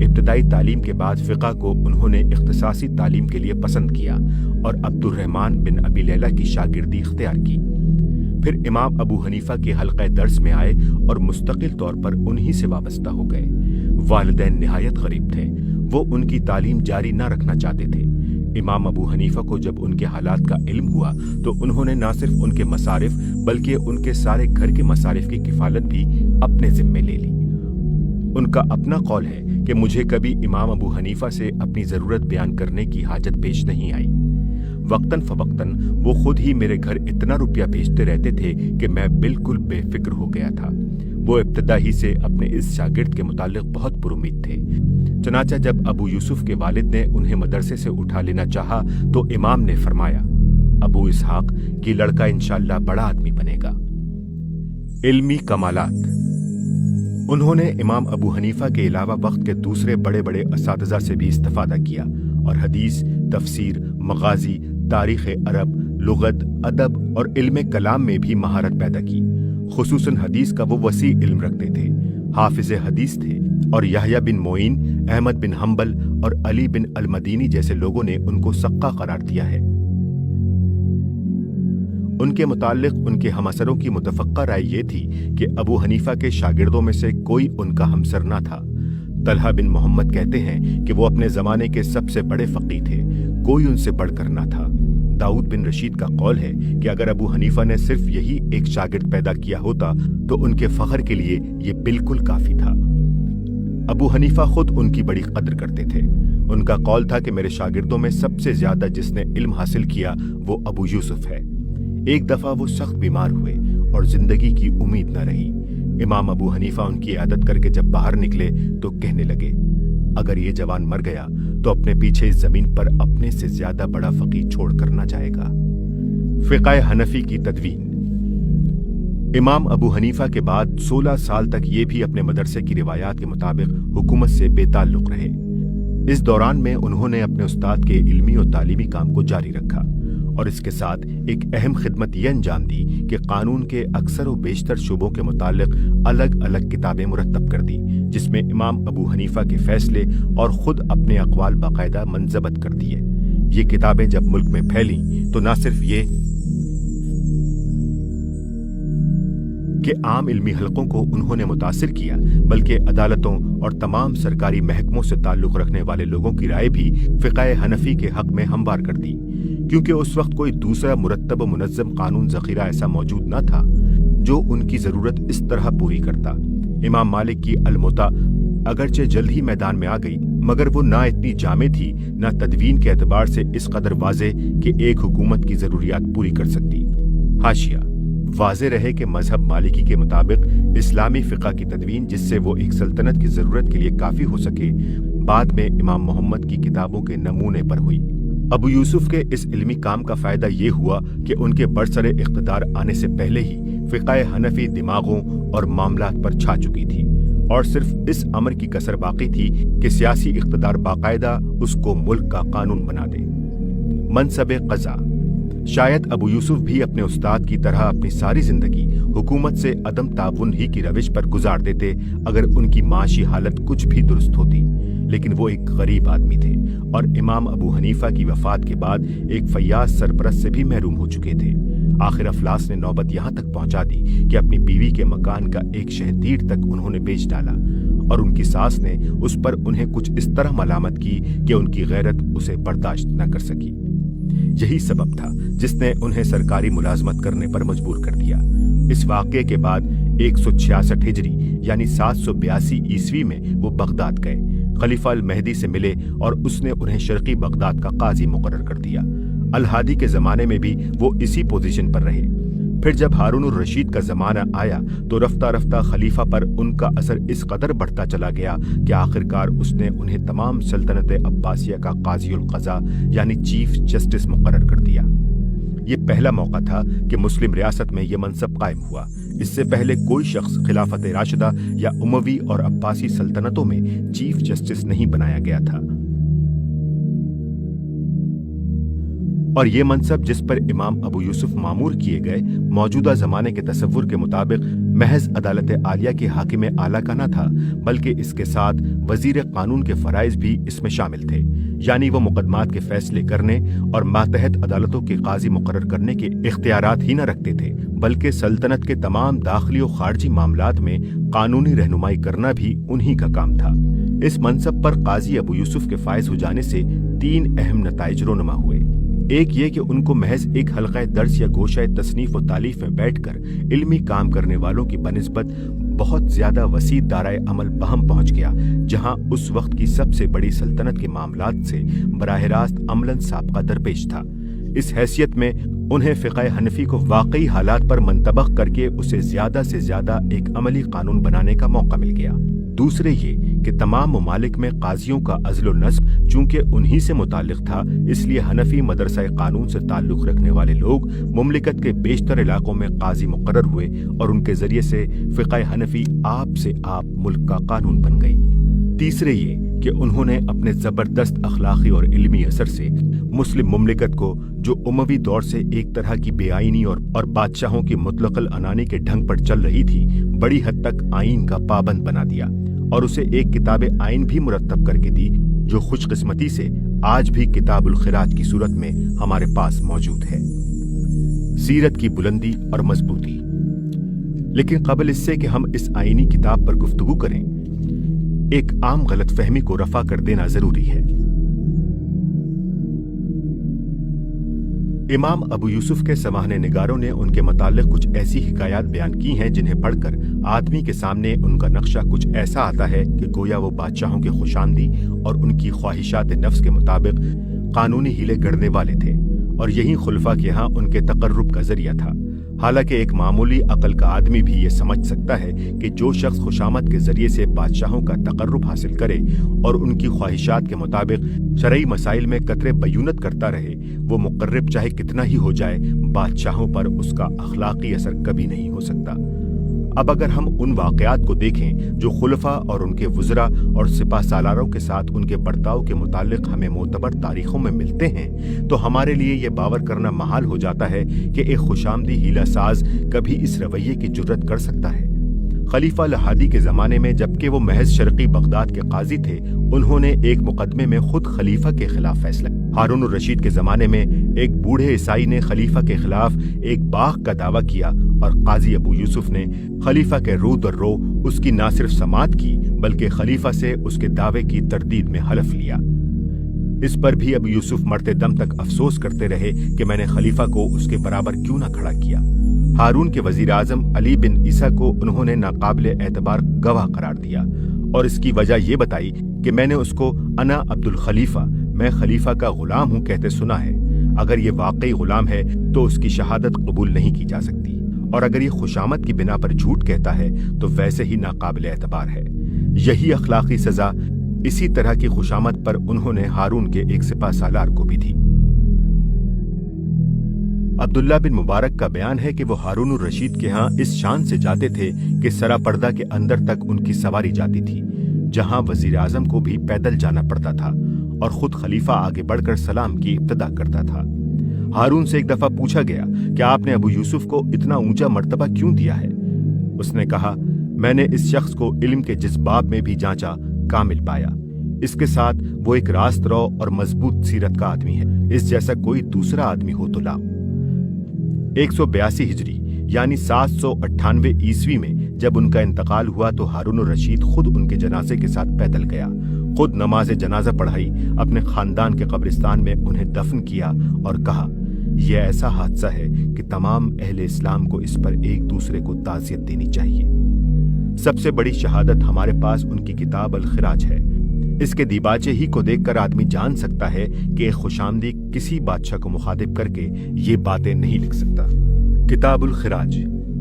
इब्तदाई तालीम के बाद फ़िक़ा को उन्होंने इख्तिसासी तालीम के लिए पसंद किया और अब्दुर्रहमान बिन अबी लैला की शागिर्दी इख्तियार की। फिर इमाम अबू हनीफा के हल्क़े दर्स में आए और मुस्तकिल तौर पर उन्हीं से वाबस्ता हो गए। वालिदैन निहायत गरीब थे, वो उनकी तालीम जारी न रखना चाहते थे। इमाम अबू हनीफा को जब उनके हालात का इल्म हुआ तो उन्होंने न सिर्फ उनके मसारिफ बल्कि उनके सारे घर के मसारिफ की किफ़ालत भी अपने ज़िम्मे ले ली। उनका अपना कौल है कि मुझे कभी इमाम अबू हनीफा से अपनी ज़रूरत बयान करने की हाजत पेश नहीं आई। वक्तन फ़वक्तन वो खुद ही मेरे घर इतना रुपया भेजते रहते थे कि मैं बिल्कुल बेफिक्र हो गया था। वो इब्तदा ही से अपने इस शागिर्द के मुतालिक बहुत पुरुमीद थे। चनाचा जब अबू यूसुफ के वालिद ने उन्हें मदरसे से उठा लेना चाहा तो इमाम ने फरमाया, अबू इसहाक की लड़का इंशाअल्लाह बड़ा आदमी बनेगा। इल्मी कमालात। उन्होंने इमाम अबू हनीफा के अलावा वक्त के दूसरे बड़े बड़े असातिज़ा से भी इस्तिफ़ादा किया और हदीस, तफसीर, मगाजी, तारीख़ अरब, लुगत, अदब और इल्म कलाम में भी महारत पैदा की। खुसूसन हदीस का वो वसी इल्म रखते थे। हाफिज़ हदीस थे और याहया बिन मोइन, अहमद बिन हम्बल और अली बिन अल-मदीनी जैसे लोगों ने उनको सक्का करार दिया है। उनके मुताल्लिक उनके हमअसरों की मुतफ़क्का राय ये थी कि अबू हनीफा के शागिर्दों में से कोई उनका हमसर ना था। तलहा बिन मोहम्मद कहते हैं कि वो अपने ज़माने के सबसे बड़े फ़क़ीह थे, कोई उनसे बढ़कर ना था। दाऊद बिन रशीद का कौल है कि अगर अबू हनीफा ने सिर्फ यही एक शागिर्द पैदा किया होता तो उनके फ़ख्र के लिए ये बिल्कुल काफ़ी था। अबू हनीफा खुद उनकी बड़ी कद्र करते थे। उनका कौल था कि मेरे शागिर्दों में सबसे ज्यादा जिसने इल्म हासिल किया वो अबू यूसुफ है। एक दफा वो सख्त बीमार हुए और जिंदगी की उम्मीद न रही। इमाम अबू हनीफा उनकी इयादत करके जब बाहर निकले तो कहने लगे, अगर ये जवान मर गया तो अपने पीछे इस जमीन पर अपने से ज्यादा बड़ा फकीह छोड़ कर न जाएगा। फ़िक़्ह हनफी की तदवीन। इमाम अबू हनीफा के बाद 16 साल तक ये भी अपने मदरसे की रिवायात के मुताबिक हुकूमत से बेताल्लुक रहे। इस दौरान में उन्होंने अपने उस्ताद के इल्मी और तालीमी काम को जारी रखा اور اس کے ساتھ ایک اہم خدمت یہ انجام دی کہ قانون کے اکثر و بیشتر شعبوں کے متعلق الگ الگ کتابیں مرتب کر دیں، جس میں امام ابو حنیفہ کے فیصلے اور خود اپنے اقوال باقاعدہ منضبط کر دیے۔ یہ کتابیں جب ملک میں پھیلیں تو نہ صرف یہ کہ عام علمی حلقوں کو انہوں نے متاثر کیا، بلکہ عدالتوں اور تمام سرکاری محکموں سے تعلق رکھنے والے لوگوں کی رائے بھی فقہ حنفی کے حق میں ہموار کر دی، کیونکہ اس وقت کوئی دوسرا مرتب و منظم قانون ذخیرہ ایسا موجود نہ تھا جو ان کی ضرورت اس طرح پوری کرتا۔ امام مالک کی الموطا اگرچہ جلد ہی میدان میں آ گئی، مگر وہ نہ اتنی جامع تھی نہ تدوین کے اعتبار سے اس قدر واضح کہ ایک حکومت کی ضروریات پوری کر سکتی۔ حاشیہ: واضح رہے کہ مذہب مالکی کے مطابق اسلامی فقہ کی تدوین، جس سے وہ ایک سلطنت کی ضرورت کے لیے کافی ہو سکے، بعد میں امام محمد کی کتابوں کے نمونے پر ہوئی۔ ابو یوسف کے اس علمی کام کا فائدہ یہ ہوا کہ ان کے برسر اقتدار آنے سے پہلے ہی فقہ حنفی دماغوں اور معاملات پر چھا چکی تھی، اور صرف اس امر کی کسر باقی تھی کہ سیاسی اقتدار باقاعدہ اس کو ملک کا قانون بنا دے۔ منصب قضا: شاید ابو یوسف بھی اپنے استاد کی طرح اپنی ساری زندگی حکومت سے عدم تعاون ہی کی روش پر گزار دیتے اگر ان کی معاشی حالت کچھ بھی درست ہوتی، لیکن وہ ایک غریب آدمی تھے اور امام ابو حنیفہ کی وفات کے بعد ایک فیاض سرپرست سے بھی محروم ہو چکے تھے۔ آخر افلاس نے نوبت یہاں تک پہنچا دی کہ اپنی بیوی کے مکان کا ایک شہتیر تک انہوں نے بیچ ڈالا، اور ان کی ساس نے اس پر انہیں کچھ اس طرح ملامت کی کہ ان کی غیرت اسے برداشت نہ کر سکی۔ یہی سبب تھا جس نے انہیں سرکاری ملازمت کرنے پر مجبور کر دیا۔ اس واقعے کے بعد 166 ہجری یعنی 782 عیسوی میں وہ بغداد گئے، خلیفہ المہدی سے ملے اور اس نے انہیں شرقی بغداد کا قاضی مقرر کر دیا۔ الہادی کے زمانے میں بھی وہ اسی پوزیشن پر رہے۔ پھر جب ہارون الرشید کا زمانہ آیا تو رفتہ رفتہ خلیفہ پر ان کا اثر اس قدر بڑھتا چلا گیا کہ آخرکار اس نے انہیں تمام سلطنت عباسیہ کا قاضی القضاء یعنی چیف جسٹس مقرر کر دیا۔ یہ پہلا موقع تھا کہ مسلم ریاست میں یہ منصب قائم ہوا۔ اس سے پہلے کوئی شخص خلافت راشدہ یا اموی اور عباسی سلطنتوں میں چیف جسٹس نہیں بنایا گیا تھا، اور یہ منصب جس پر امام ابو یوسف مامور کیے گئے موجودہ زمانے کے تصور کے مطابق محض عدالت عالیہ کے حاکم اعلیٰ کا نہ تھا، بلکہ اس کے ساتھ وزیر قانون کے فرائض بھی اس میں شامل تھے، یعنی وہ مقدمات کے فیصلے کرنے اور ماتحت عدالتوں کے قاضی مقرر کرنے کے اختیارات ہی نہ رکھتے تھے، بلکہ سلطنت کے تمام داخلی و خارجی معاملات میں قانونی رہنمائی کرنا بھی انہی کا کام تھا۔ اس منصب پر قاضی ابو یوسف کے فائز ہو جانے سے 3 اہم نتائج رونما ہوئے۔ ایک یہ کہ ان کو محض ایک حلقہ درس یا گوشہ تصنیف و تالیف میں بیٹھ کر علمی کام کرنے والوں کی بنسبت بہت زیادہ وسیع دائرۂ عمل بہم پہنچ گیا، جہاں اس وقت کی سب سے بڑی سلطنت کے معاملات سے براہ راست عملاً سابقہ درپیش تھا۔ اس حیثیت میں انہیں فقہ حنفی کو واقعی حالات پر منطبق کر کے اسے زیادہ سے زیادہ ایک عملی قانون بنانے کا موقع مل گیا۔ دوسرے یہ کہ تمام ممالک میں قاضیوں کا عزل و نصب چونکہ انہی سے متعلق تھا، اس لیے حنفی مدرسہ قانون سے تعلق رکھنے والے لوگ مملکت کے بیشتر علاقوں میں قاضی مقرر ہوئے اور ان کے ذریعے سے فقہ حنفی آپ سے آپ ملک کا قانون بن گئی۔ تیسرے یہ کہ انہوں نے اپنے زبردست اخلاقی اور علمی اثر سے مسلم مملکت کو، جو اموی دور سے ایک طرح کی بے آئینی اور بادشاہوں کی مطلق العنانی کے ڈھنگ پر چل رہی تھی، بڑی حد تک آئین کا پابند بنا دیا، اور اسے ایک کتاب آئین بھی مرتب کر کے دی، جو خوش قسمتی سے آج بھی کتاب الخراج کی صورت میں ہمارے پاس موجود ہے۔ سیرت کی بلندی اور مضبوطی۔ لیکن قبل اس سے کہ ہم اس آئینی کتاب پر گفتگو کریں، ایک عام غلط فہمی کو رفع کر دینا ضروری ہے۔ امام ابو یوسف کے سماحن نگاروں نے ان کے متعلق کچھ ایسی حکایات بیان کی ہیں جنہیں پڑھ کر آدمی کے سامنے ان کا نقشہ کچھ ایسا آتا ہے کہ گویا وہ بادشاہوں کے خوشاندی اور ان کی خواہشات نفس کے مطابق قانونی ہیلے گڑنے والے تھے، اور یہی خلفاء کے ہاں ان کے تقرب کا ذریعہ تھا۔ حالانکہ ایک معمولی عقل کا آدمی بھی یہ سمجھ سکتا ہے کہ جو شخص خوشامد کے ذریعے سے بادشاہوں کا تقرب حاصل کرے اور ان کی خواہشات کے مطابق شرعی مسائل میں قطر بیونت کرتا رہے، وہ مقرب چاہے کتنا ہی ہو جائے، بادشاہوں پر اس کا اخلاقی اثر کبھی نہیں ہو سکتا۔ अब अगर हम उन वाक़यात को देखें जो खुलफा और उनके वज़रा और सिपह सालारों के साथ उनके बर्ताव के मुतालिक हमें मोतबर तारीखों में मिलते हैं, तो हमारे लिए ये बावर करना महाल हो जाता है कि एक खुशामदी हीला साज कभी इस रवैये की जुर्रत कर सकता है। खलीफा लहादी के ज़माने में जबकि वो महज शर्क़ी बगदाद के काजी थे, उन्होंने एक मुकदमे में खुद खलीफा के खिलाफ फैसला। हारून रशीद के ज़माने में एक बूढ़े ईसाई ने खलीफा के खिलाफ एक बाग का दावा किया और काजी अबू यूसुफ ने खलीफा के रो दर रो उसकी न सिर्फ समाअत की बल्कि खलीफा से उसके दावे की तरदीद में हलफ लिया। इस पर भी अबू यूसुफ मरते दम तक अफसोस करते रहे कि मैंने खलीफा को उसके बराबर क्यों न खड़ा किया। हारून के वजीर आजम अली बिन ईसा को उन्होंने नाकाबिले एतबार गवाह करार दिया और इसकी वजह ये बताई कि मैंने उसको अना अब्दुल खलीफा, मैं खलीफा का गुलाम हूँ कहते सुना है। अगर ये वाकई गुलाम है तो उसकी शहादत कबूल नहीं की जा सकती, और अगर ये खुशामद की बिना पर झूठ कहता है तो वैसे ही नाकाबिले एतबार है। यही अखलाकी सजा इसी तरह की खुशामद पर उन्होंने हारून के एक सिपह सालार को भी दी। अब्दुल्ला बिन मुबारक का बयान है कि वो हारून रशीद के यहाँ इस शान से जाते थे कि सरा पर्दा के अंदर तक उनकी सवारी जाती थी, जहाँ वजीर आजम को भी पैदल जाना पड़ता था और खुद खलीफा आगे बढ़कर सलाम की इब्तिदा करता था। हारून से एक दफा पूछा गया कि आपने अबू यूसुफ को इतना ऊंचा मर्तबा क्यों दिया है। उसने कहा, मैंने इस शख्स को इल्म के जिस बाब में भी जांचा कामिल पाया। इसके साथ वो एक रास्त रो और मजबूत सीरत का आदमी है, इस जैसा कोई दूसरा आदमी हो तो लाओ। 182 हिजरी यानी 798 ईस्वी में जब उनका इंतकाल हुआ तो हारून रशीद खुद उनके जनाजे के साथ पैदल गया, खुद नमाज जनाजा पढ़ाई, अपने खानदान के कब्रिस्तान में उन्हें दफन किया और कहा, यह ऐसा हादसा है कि तमाम अहले इस्लाम को इस पर एक दूसरे को ताज़ियत देनी चाहिए। सबसे बड़ी शहादत हमारे पास उनकी किताब अल खिराज है। इसके दीबाचे ही को देखकर आदमी जान सकता है कि एक खुशामदी किसी बादशाह को मुखातिब करके ये बातें नहीं लिख सकता। किताबुल खिराज।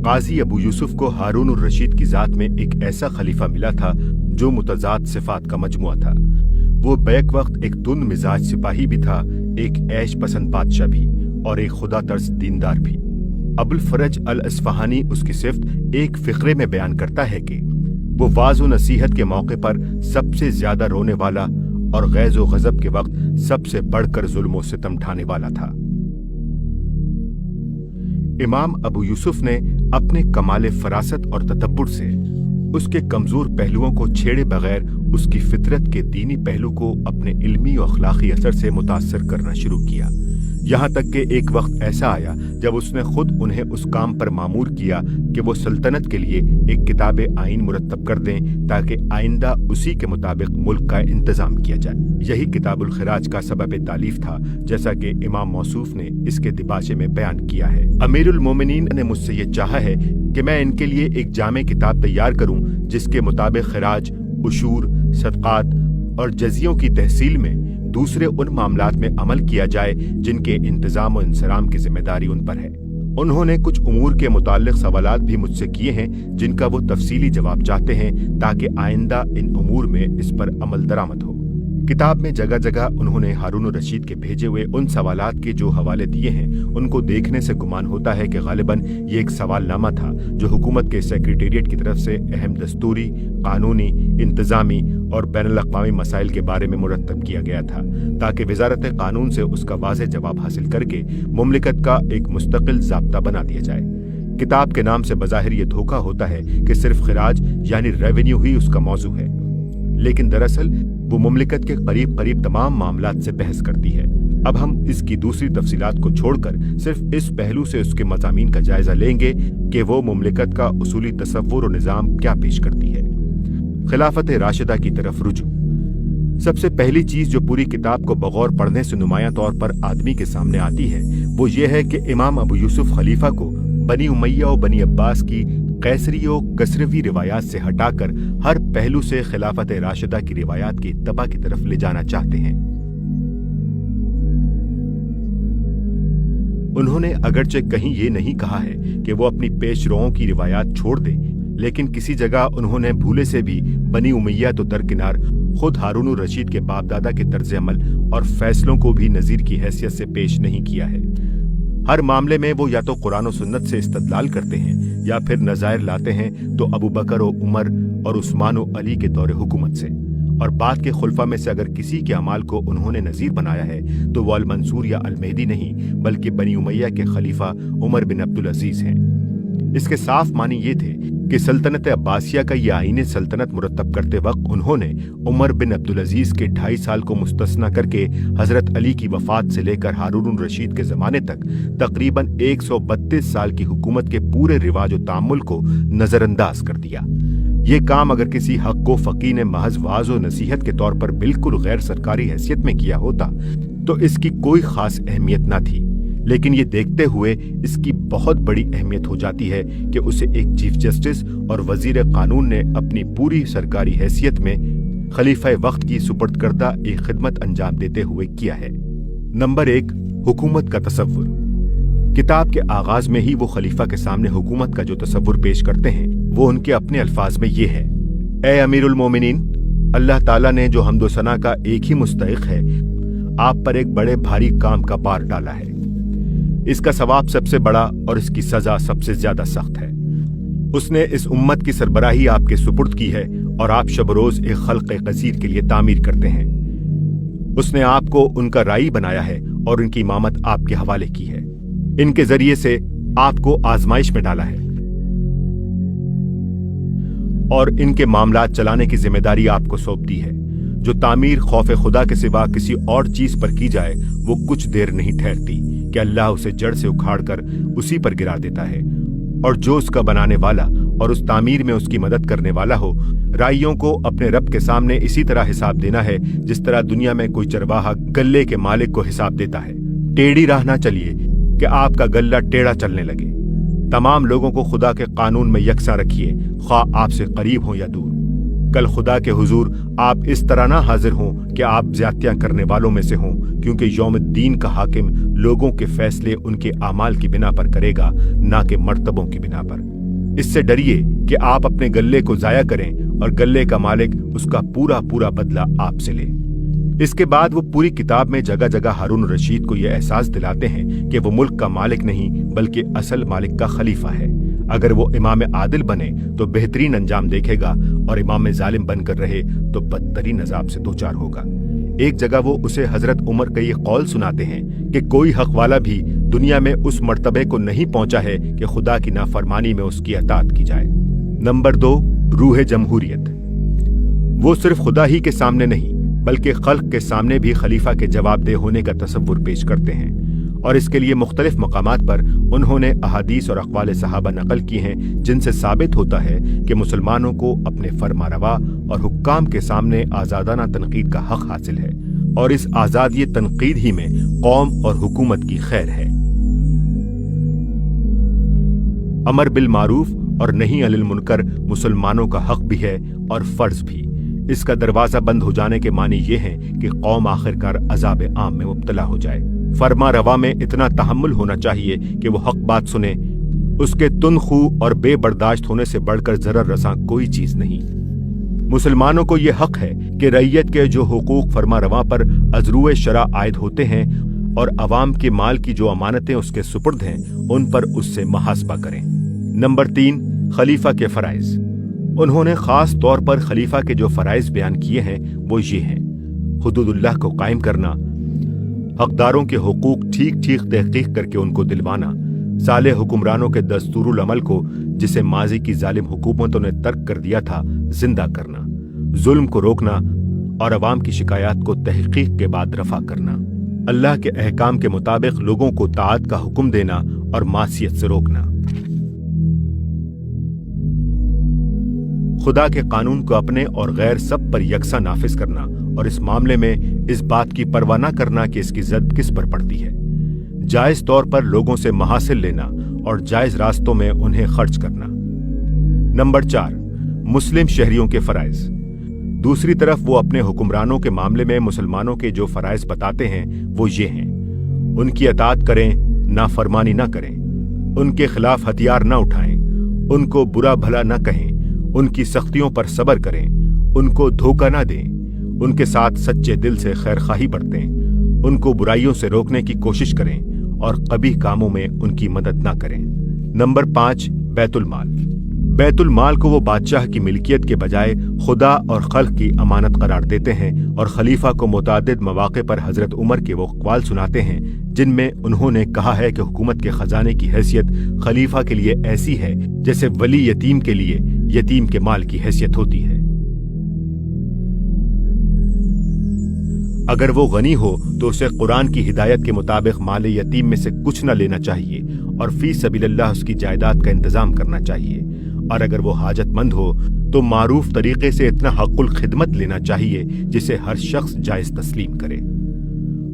काजी अबू यूसुफ को हारून रशीद की जात में एक ऐसा खलीफा मिला था जो मुतजाद सिफात का मजमुआ था। वो बैक वक्त एक तुंद मिजाज सिपाही भी था, एक ऐश पसंद बादशाह भी और एक खुदा तर्स दीनदार भी। अबुल फरज अल अस्फहानी उसकी सिफ्त एक फिक्रे में बयान करता है कि वो वाज़ व नसीहत के मौके पर सबसे ज्यादा रोने वाला और गैज़ व गज़ब के वक्त सबसे बढ़कर जुल्म व सितम ढाने वाला था। इमाम अबू यूसुफ ने अपने कमाले फरासत और तदब्बुर से उसके कमजोर पहलुओं को छेड़े बगैर उसकी फितरत के दीनी पहलू को अपने इल्मी और अखलाकी असर से मुतासर करना शुरू किया। यहाँ तक कि एक वक्त ऐसा आया जब उसने खुद उन्हें उस काम पर मामूर किया कि वो सल्तनत के लिए एक किताब आइन मुरतब कर दें ताकि आइंदा उसी के मुताबिक मुल्क का इंतजाम किया जाए। यही किताबुल खिराज का सबब तालीफ था, जैसा कि इमाम मौसूफ ने इसके दिबाचे में बयान किया है। अमीरुल मोमिनीन ने मुझसे ये चाहा है कि मैं इनके लिए एक जामे किताब तैयार करूं जिसके मुताबिक खिराज, उशूर, सदक़ात और जजियों की तहसील में दूसरे उन मामलात में अमल किया जाए जिनके इंतजाम और इंसराम की जिम्मेदारी उन पर है। उन्होंने कुछ उमूर के मुताल्लिक सवालात भी मुझसे किए हैं जिनका वो तफसीली जवाब चाहते हैं ताकि आइंदा इन उमूर में इस पर अमल दरामद हो। किताब में जगह जगह उन्होंने हारून रशीद के भेजे हुए उन सवालात के जो हवाले दिए हैं उनको देखने से गुमान होता है कि गालिबन ये एक सवालनामा था जो हुकूमत के सेक्रेटेरिएट की तरफ से अहम दस्तूरी, कानूनी, इंतजामी और बैनुल-अक़वामी मसाइल के बारे में मुरतब किया गया था ताकि वजारत कानून से उसका वाज़ेह जवाब हासिल करके मुमलिकत का एक मुस्तकिल ज़ाब्ता बना दिया जाए। किताब के नाम से बज़ाहिर ये धोखा होता है कि सिर्फ खिराज यानी रेवेन्यू ही उसका मौजू है, लेकिन दरअसल वो मुमलिकत के करीब करीब तमाम मामलात से बहस करती है। अब हम इसकी दूसरी तफसीलात को छोड़कर सिर्फ इस पहलू से उसके मज़ामीन का जायजा लेंगे कि वो मुमलिकत का उसूली तसव्वुर और निज़ाम क्या पेश करती है। खिलाफत राशिदा की तरफ रुजू। सबसे पहली चीज जो पूरी किताब को बगौर पढ़ने से नुमायां तौर पर आदमी के सामने आती है वो ये है कि इमाम अबू यूसुफ खलीफा को बनी उमैया और बनी अब्बास की कैसरी और कसरवी रिवायात से हटाकर हर पहलू से खिलाफत राशिदा की रिवायात की इत्तबा की तरफ ले जाना चाहते हैं। उन्होंने अगरचे कहीं ये नहीं कहा है कि वो अपनी पेशरों की रिवायात छोड़ दे, लेकिन किसी जगह उन्होंने भूले से भी बनी उमैया तो दरकिनार खुद हारून रशीद के बाप दादा के तर्ज अमल और फैसलों को भी नजीर की हैसियत से पेश नहीं किया है। हर मामले में वो या तो कुरान और सुन्नत से इस्तदलाल करते हैं या फिर नज़ायर लाते हैं तो अबू बकर और उमर और उस्मान और अली के दौरे हुकूमत से, और बाद के खुलफा में से अगर किसी के अमाल को उन्होंने नज़ीर बनाया है तो वो अल मंसूर या अल मेहदी नहीं बल्कि बनी उमैया के खलीफा उमर बिन अब्दुल अजीज हैं। इसके साफ मानी ये थे कि सल्तनत अब्बासिया का ये आईने सल्तनत मुरतब करते वक्त उन्होंने उमर बिन अब्दुल अजीज के 2.5 साल को मुस्तस्ना करके हजरत अली की वफात से लेकर हारून रशीद के जमाने तक तकरीबन 132 साल की हुकूमत के पूरे रिवाज और तामुल को नजरअंदाज कर दिया। ये काम अगर किसी हक को फकीह ने महज वाज और नसीहत के तौर पर बिल्कुल गैर सरकारी हैसियत में किया होता तो इसकी कोई खास अहमियत न थी, लेकिन ये देखते हुए इसकी बहुत बड़ी अहमियत हो जाती है कि उसे एक चीफ जस्टिस और वजीर कानून ने अपनी पूरी सरकारी हैसियत में खलीफा वक्त की सुपर्द करदा एक खिदमत अंजाम देते हुए किया है। नंबर 1, हुकूमत का तसव्वुर। किताब के आगाज में ही वो खलीफा के सामने हुकूमत का जो तसव्वुर पेश करते हैं वो उनके अपने अल्फाज में ये है, ए अमीरुल मोमिनीन, अल्लाह ताला ने जो हम्दो सना का एक ही मुस्तहिक है आप पर एक बड़े भारी काम का बार डाला है। इसका सवाब सबसे बड़ा और इसकी सजा सबसे ज्यादा सख्त है। उसने इस उम्मत की सरबराही आपके सुपुर्द की है और आप शब रोज एक खल्क़ कसीर के लिए तामीर करते हैं। उसने आपको उनका राई बनाया है और उनकी इमामत आपके हवाले की है। इनके जरिए से आपको आजमाइश में डाला है और इनके मामलात चलाने की जिम्मेदारी आपको सौंप दी है। जो तामीर खौफ खुदा के सिवा किसी और चीज पर की जाए वो कुछ देर नहीं ठहरती कि अल्लाह उसे जड़ से उखाड़कर उसी पर गिरा देता है, और जो उसका बनाने वाला और उस तामीर में उसकी मदद करने वाला हो, राइयों को अपने रब के सामने इसी तरह हिसाब देना है जिस तरह दुनिया में कोई चरवाहा गल्ले के मालिक को हिसाब देता है। टेढ़ी राह ना चलिए कि आपका गल्ला टेढ़ा चलने लगे। तमाम लोगों को खुदा के कानून में यकसा रखिए, ख्वाह आपसे करीब हो या दूर। कल खुदा के हुजूर आप इस तरह ना हाजिर हों कि आप ज्यादतियां करने वालों में से हों, क्योंकि यौमुद्दीन का हाकिम लोगों के फैसले उनके आमाल की बिना पर करेगा, ना कि मर्तबों की बिना पर। इससे डरिए कि आप अपने गल्ले को जाया करें और गल्ले का मालिक उसका पूरा पूरा बदला आपसे ले। इसके बाद वो पूरी किताब में जगह जगह हारून रशीद को यह एहसास दिलाते हैं कि वो मुल्क का मालिक नहीं बल्कि असल मालिक का खलीफा है। अगर वो इमाम आदिल बने तो बेहतरीन अंजाम देखेगा और इमाम जालिम बनकर रहे तो बदतरीन अजाब से दो चार होगा। एक जगह वो उसे हजरत उमर का ये कौल सुनाते हैं कि कोई हक वाला भी दुनिया में उस मर्तबे को नहीं पहुंचा है कि खुदा की नाफरमानी में उसकी अताअत की जाए। नंबर 2, रूह जमहूरियत। वो सिर्फ खुदा ही के सामने नहीं बल्कि खल्क के सामने भी खलीफा के जवाबदेह होने का तसव्वुर पेश करते हैं, और इसके लिए मुख्तलिफ मकामात पर उन्होंने अहादीस और अक़वाल सहाबा नकल की हैं जिनसे साबित होता है कि मुसलमानों को अपने फरमारवा और हुक्काम के सामने आज़ादाना तनकीद का हक हासिल है, और इस आज़ादी तनकीद ही में कौम और हुकूमत की खैर है। अमर बिल मारूफ और नही अनिल मुनकर मुसलमानों का हक भी है और फर्ज भी। इसका दरवाजा बंद हो जाने के मानी ये हैं कि कौम आखिरकार अजाब आम में मुब्तला हो जाए। फरमा रवा में इतना तहम्मुल होना चाहिए कि वो हक बात सुने, उसके तुनखू और बेबर्दाश्त होने से बढ़कर जरर रसा कोई चीज नहीं। मुसलमानों को ये हक है कि रैयत के जो हुकूक फरमा रवा पर अजरूए शरा आयद होते हैं और अवाम के माल की जो अमानतें उसके सुपुर्द हैं उन पर उससे मुहासबा करें। नंबर 3, खलीफा के फराइज। उन्होंने खास तौर पर खलीफा के जो फराइज बयान किए हैं वो ये हैं: हुदूदुल्लाह को कायम करना, हकदारों के हुकूक ठीक ठीक तहकीक करके उनको दिलवाना, साले हुक्मरानों के दस्तूरुल अमल को जिसे माजी की जालिम हुकूमतों ने तर्क कर दिया था जिंदा करना, जुल्म को रोकना और अवाम की शिकायत को तहकीक के बाद रफा करना, अल्लाह के अहकाम के मुताबिक लोगों को ताअत का हुक्म देना और मासियत से रोकना, खुदा के कानून को अपने और गैर सब पर यकसा नाफिज करना और इस मामले में इस बात की परवाह न करना कि इसकी जद किस पर पड़ती है, जायज तौर पर लोगों से महासिल लेना और जायज रास्तों में उन्हें खर्च करना। नंबर 4, मुस्लिम शहरियों के फराइज। दूसरी तरफ वो अपने हुक्मरानों के मामले में मुसलमानों के जो फराइज बताते हैं वो ये हैं: उनकी अताअत करें, नाफरमानी न करें, उनके खिलाफ हथियार न उठाएं, उनको बुरा भला न कहें, उनकी सख्तियों पर सब्र करें, उनको धोखा न दें, उनके साथ सच्चे दिल से खैरखाही बरतें, उनको बुराइयों से रोकने की कोशिश करें और कबीह कामों में उनकी मदद ना करें। नंबर 5, बैतुल माल। बैतुल माल को वो बादशाह की मिल्कियत के बजाय खुदा और खल्क की अमानत करार देते हैं और खलीफा को मुतादिद मौके पर हजरत उमर के वो अक़वाल सुनाते हैं जिनमें उन्होंने कहा है कि हुकूमत के खजाने की हैसियत खलीफा के लिए ऐसी है जैसे वली यतीम के लिए यतीम के माल की हैसियत होती है। अगर वो गनी हो तो उसे कुरान की हिदायत के मुताबिक माल यतीम में से कुछ न लेना चाहिए और फी सबीलिल्लाह उसकी जायदाद का इंतजाम करना चाहिए, और अगर वो हाजतमंद हो तो मारूफ तरीके से इतना हक़ुल खिदमत लेना चाहिए जिसे हर शख्स जायज तस्लीम करे।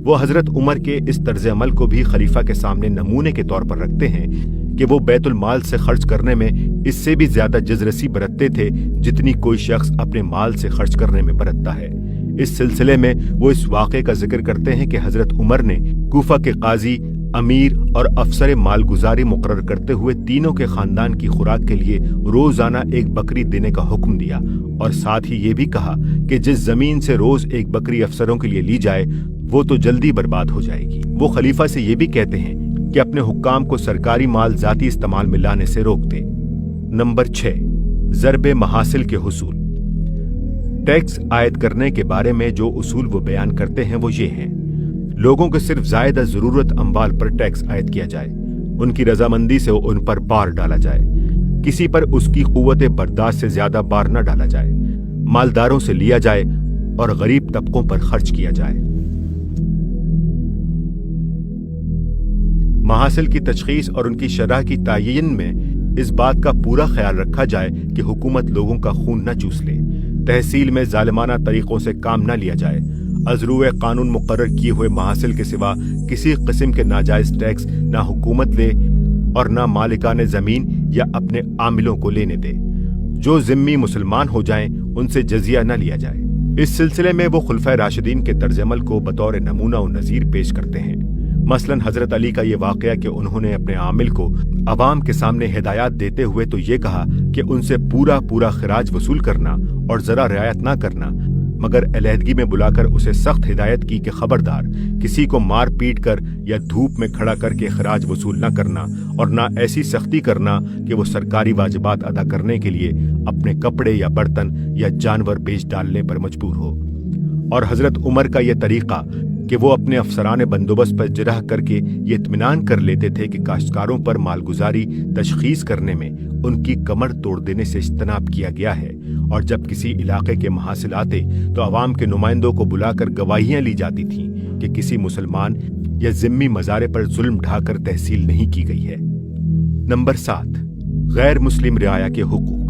वो हजरत उमर के इस तर्ज अमल को भी खलीफा के सामने नमूने के तौर पर रखते हैं कि वो बैतुल माल से खर्च करने में इससे भी ज्यादा जजरसी बरतते थे जितनी कोई शख्स अपने माल से खर्च करने में बरतता है। इस सिलसिले में वो इस वाक़े का जिक्र करते हैं कि हजरत उमर ने कूफा के काजी, अमीर और अफसर मालगुजारी मुकर्रर करते हुए तीनों के खानदान की खुराक के लिए रोजाना एक बकरी देने का हुक्म दिया, और साथ ही ये भी कहा कि जिस जमीन से रोज एक बकरी अफसरों के लिए ली जाए वो तो जल्दी बर्बाद हो जाएगी। वो खलीफा से ये भी कहते हैं कि अपने हुक्काम को सरकारी माल जाती इस्तेमाल में लाने से रोक दे। नंबर 6, ज़रबे महासिल के हुसूल। टैक्स आयद करने के बारे में जो उसूल वो बयान करते हैं वो ये हैं: लोगों को सिर्फ ज़ायदा ज़रूरत अम्वाल पर टैक्स आयद किया जाए, उनकी रजामंदी से उन पर बार डाला जाए, किसी पर उसकी कुव्वत बर्दाश्त से ज्यादा बार न डाला जाए, मालदारों से लिया जाए और गरीब तबकों पर खर्च किया जाए। महासिल की तशखीस और उनकी शरह की तायीन में इस बात का पूरा ख्याल रखा जाए कि हुकूमत लोगों का खून न चूस ले, तहसील में जालिमाना तरीकों से काम न लिया जाए, अजरूए कानून मुकर्रर किए हुए महासिल के सिवा किसी किस्म के नाजायज टैक्स ना हुकूमत ले और ना मालिकाने जमीन या अपने आमिलों को लेने दे। जो जिम्मी मुसलमान हो जाएं उनसे जजिया न लिया जाए। इस सिलसिले में वो खुलफाए राशिदीन के तर्जमल को बतौर नमूना और नजीर पेश करते हैं। मसलन हजरत अली का ये वाकया कि उन्होंने अपने आमिल को अवाम के सामने हिदायत देते हुए तो ये कहा कि उनसे पूरा पूरा खराज वसूल करना और जरा रियायत ना करना, मगर अलहदगी में बुलाकर उसे सख्त हिदायत की कि खबरदार किसी को मार पीट कर या धूप में खड़ा करके खराज वसूल न करना और ना ऐसी सख्ती करना कि वो सरकारी वाजिबात अदा करने के लिए अपने कपड़े या बर्तन या जानवर बेच डालने पर मजबूर हो। और हजरत उमर का यह तरीका कि वो अपने अफसरान बंदोबस्त पर जिरह करके ये इत्मीनान कर लेते थे कि काश्तकारों पर मालगुजारी तशखीस करने में उनकी कमर तोड़ देने से इज्तनाब किया गया है, और जब किसी इलाके के महासिल आते तो अवाम के नुमाइंदों को बुलाकर गवाहियां ली जाती थीं कि किसी मुसलमान या जिम्मी मजारे पर जुल्म ढाकर तहसील नहीं की गई है। नंबर 7, गैर मुस्लिम रियाया के हुकूक।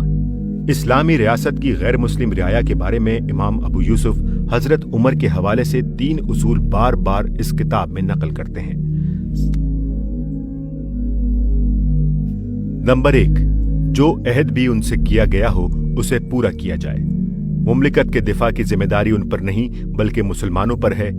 इस्लामी रियासत की गैर मुस्लिम रियाया के बारे में इमाम अबू यूसुफ हजरत उमर के हवाले से 3 उसूल बार बार इस किताब में नकल करते हैं। नंबर 1, जो अहद भी उनसे किया गया हो उसे पूरा किया जाए। मुमलिकत के दिफा की जिम्मेदारी उन पर नहीं बल्कि मुसलमानों पर है।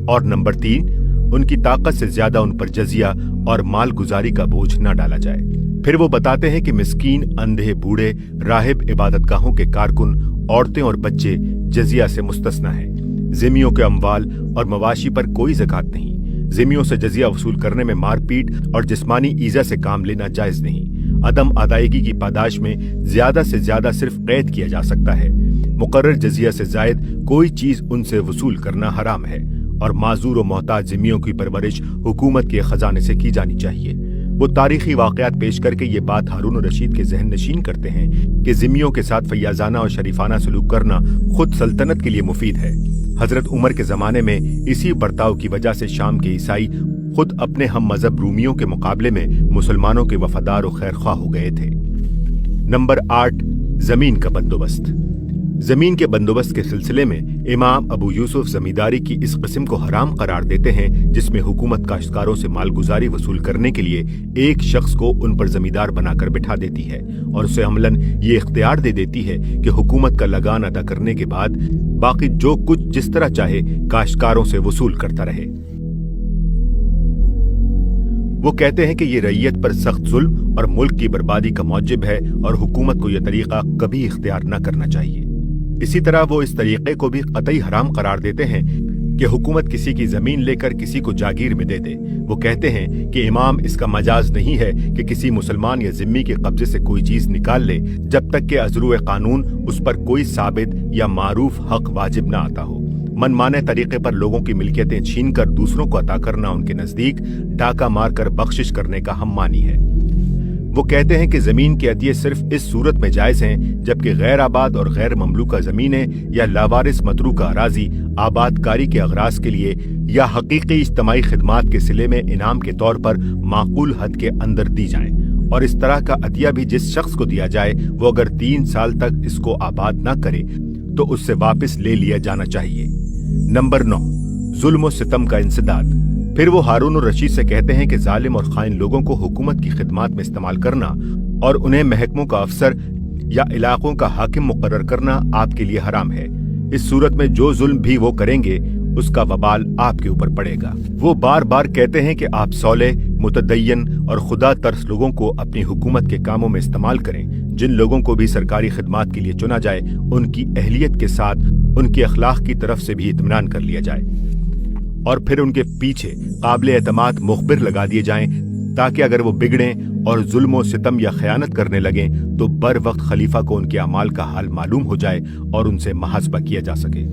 और नंबर 3, उनकी ताकत से ज्यादा उन पर जजिया और माल गुजारी का बोझ न डाला जाए। फिर वो बताते हैं कि मिस्कीन, अंधे, बूढ़े, राहिब, इबादतगाहों के कारकुन, औरतें और बच्चे जजिया से मुस्तस्ना हैं। जिम्मियों के अम्वाल और मवाशी पर कोई ज़कात नहीं। जिम्मियों से जजिया वसूल करने में मारपीट और जिस्मानी ईजा से काम लेना जायज नहीं। अदम अदायगी की पादाश में ज्यादा से ज्यादा सिर्फ कैद किया जा सकता है। मुकर्रर जजिया से जायद कोई चीज उनसे वसूल करना हराम है, और माजूर और मोहताज जिम्मियों की परवरिश हुकूमत के खजाने से की जानी चाहिए। वो तारीखी वाकयात पेश करके ये बात हारून रशीद के जहन नशीन करते हैं कि जिम्मियों के साथ फैयाजाना और शरीफाना सलूक करना खुद सल्तनत के लिए मुफीद है। हजरत उमर के जमाने में इसी बर्ताव की वजह से शाम के ईसाई खुद अपने हम मजहब रूमियों के मुकाबले में मुसलमानों के वफादार और खैरख्वाह हो गए थे। नंबर 8, जमीन का बंदोबस्त। जमीन के बंदोबस्त के सिलसिले में इमाम अबू यूसुफ जमींदारी की इस किस्म को हराम करार देते हैं जिसमें हुकूमत काश्तकारों से मालगुजारी वसूल करने के लिए एक शख्स को उन पर जमींदार बनाकर बिठा देती है और उसे अमलन ये इख्तियार दे देती है कि हुकूमत का लगान अदा करने के बाद बाकी जो कुछ जिस तरह चाहे काश्तकारों से वसूल करता रहे। वो कहते हैं कि ये रैयत पर सख्त जुल्म और मुल्क की बर्बादी का मौजिब है और हुकूमत को यह तरीका कभी इख्तियार न करना चाहिए। इसी तरह वो इस तरीके को भी कतई हराम करार देते हैं कि हुकूमत किसी की जमीन लेकर किसी को जागीर में दे दे। वो कहते हैं कि इमाम इसका मजाज नहीं है कि किसी मुसलमान या जिम्मी के कब्जे से कोई चीज निकाल ले जब तक कि अज़रुए कानून उस पर कोई साबित या मारूफ हक वाजिब न आता हो। मनमाने तरीके पर लोगों की मिल्कियतें छीनकर दूसरों को अता करना उनके नजदीक डाका मारकर बख्शिश करने का हममानी है। वो कहते हैं कि जमीन के अतिये सिर्फ इस सूरत में जायज हैं जबकि गैर आबाद और गैर ममलूका जमीनें या लावारिस मतरूका अराजी आबादकारी के अगराज के लिए या हकीकी इज्तमाई खिदमात के सिले में इनाम के तौर पर माकूल हद के अंदर दी जाएं, और इस तरह का अतिया भी जिस शख्स को दिया जाए वो अगर 3 साल तक इसको आबाद न करे तो उससे वापस ले लिया जाना चाहिए। नंबर 9, जुल्म और सितम का इंसदाद। फिर वो हारून और रशीद से कहते हैं कि जालिम और खाइन लोगों को हुकूमत की खिदमत में इस्तेमाल करना और उन्हें महकमों का अफसर या इलाकों का हाकिम मुकर्रर करना आपके लिए हराम है। इस सूरत में जो जुल्म भी वो करेंगे उसका वबाल आपके ऊपर पड़ेगा। वो बार बार कहते हैं कि आप सौले, मुतदय्यन और खुदा तरस लोगों को अपनी हुकूमत के कामों में इस्तेमाल करें। जिन लोगों को भी सरकारी खिदमत के लिए चुना जाए उनकी अहलियत के साथ उनके अखलाक की तरफ से भी इत्मीनान कर लिया जाए और फिर उनके पीछे काबिल एतमाद मुखबिर लगा दिए जाएं ताकि अगर वो बिगड़ें और जुल्म और सितम या खयानत करने लगें तो बर वक्त खलीफा को उनके अमाल का हाल मालूम हो जाए और उनसे मुहासबा किया जा सके।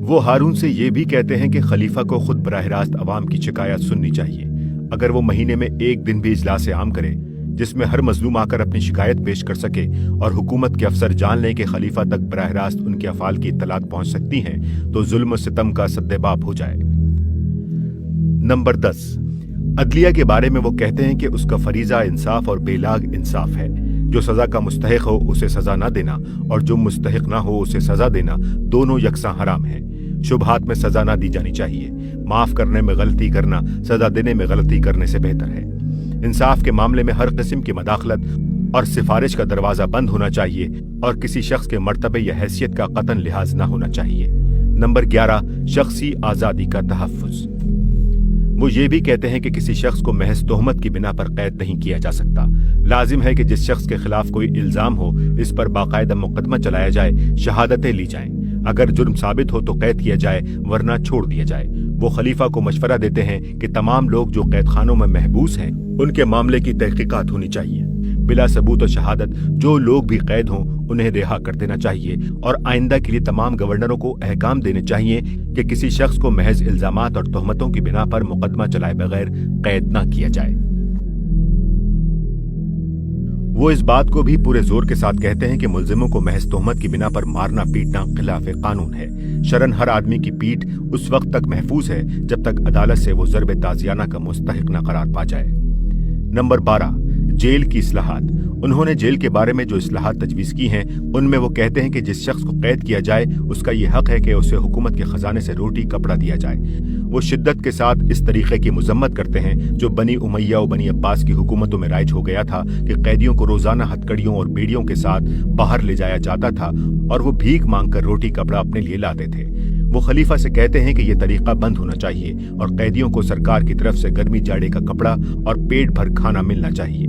वो हारून से ये भी कहते हैं कि खलीफा को खुद बराह रास्त अवाम की शिकायत सुननी चाहिए। अगर वो महीने में 1 दिन भी इजलास आम करे जिसमें हर मजलूम आकर अपनी शिकायत पेश कर सके और हुकूमत के अफसर जान लें कि खलीफा तक बराह रास्त उनके अफाल की इत्तलात पहुंच सकती हैं तो जुल्म सितम का सद्देबाप हो जाए। नंबर 10, अदलिया के बारे में वो कहते हैं कि उसका फरीजा इंसाफ और बेलाग इंसाफ है। जो सजा का मुस्तहिक हो उसे सजा न देना और जो मुस्तहिक ना हो उसे सजा देना दोनों यकसा हराम है। शुबहात में सजा ना दी जानी चाहिए। माफ करने में गलती करना सजा देने में गलती करने से बेहतर है। इंसाफ के मामले में हर किस्म की मदाखलत और सिफारिश का दरवाजा बंद होना चाहिए और किसी शख्स के मर्तबे या हैसियत का कतन लिहाज न होना चाहिए। नंबर 11, शख्सी आज़ादी का तहफ़्फ़ुज़। वो ये भी कहते हैं कि किसी शख्स को महज तोहमत की बिना पर कैद नहीं किया जा सकता। लाजिम है कि जिस शख्स के खिलाफ कोई इल्जाम हो इस पर बाकायदा मुकदमा चलाया जाए, शहादतें ली जाएं। अगर जुर्म साबित हो तो कैद किया जाए वरना छोड़ दिया जाए। वो खलीफा को मशवरा देते हैं कि तमाम लोग जो कैद खानों में महबूस हैं उनके मामले की तहकीकात होनी चाहिए। बिला सबूत और शहादत जो लोग भी कैद हों उन्हें रिहा कर देना चाहिए और आइंदा के लिए तमाम गवर्नरों को अहकाम देने चाहिए कि किसी शख्स को महज इल्जामात और तोहमतों की बिना पर मुकदमा चलाए बगैर कैद न किया जाए। वो इस बात को भी पूरे जोर के साथ कहते हैं कि मुल्जिमों को महज तोहमत की बिना पर मारना पीटना खिलाफे कानून है। शरन हर आदमी की पीठ उस वक्त तक महफूज है जब तक अदालत से वो ज़र्ब ताज़ियाना का मुस्तहिक न करार पा जाए। नंबर 12, जेल की इस्लाहात। उन्होंने जेल के बारे में जो इस्लाहात तजवीज़ की हैं उनमें वो कहते हैं कि जिस शख्स को कैद किया जाए उसका ये हक है कि उसे हुकूमत के खजाने से रोटी कपड़ा दिया जाए। वो शिद्दत के साथ इस तरीके की मजम्मत करते हैं जो बनी उमैया और बनी अब्बास की हुकूमतों में राइज हो गया था कि कैदियों को रोजाना हथकड़ियों और बेड़ियों के साथ बाहर ले जाया जाता था और वो भीख मांगकर रोटी कपड़ा अपने लिए लाते थे। वो खलीफा से कहते हैं कि ये तरीका बंद होना चाहिए और कैदियों को सरकार की तरफ से गर्मी जाड़े का कपड़ा और पेट भर खाना मिलना चाहिए।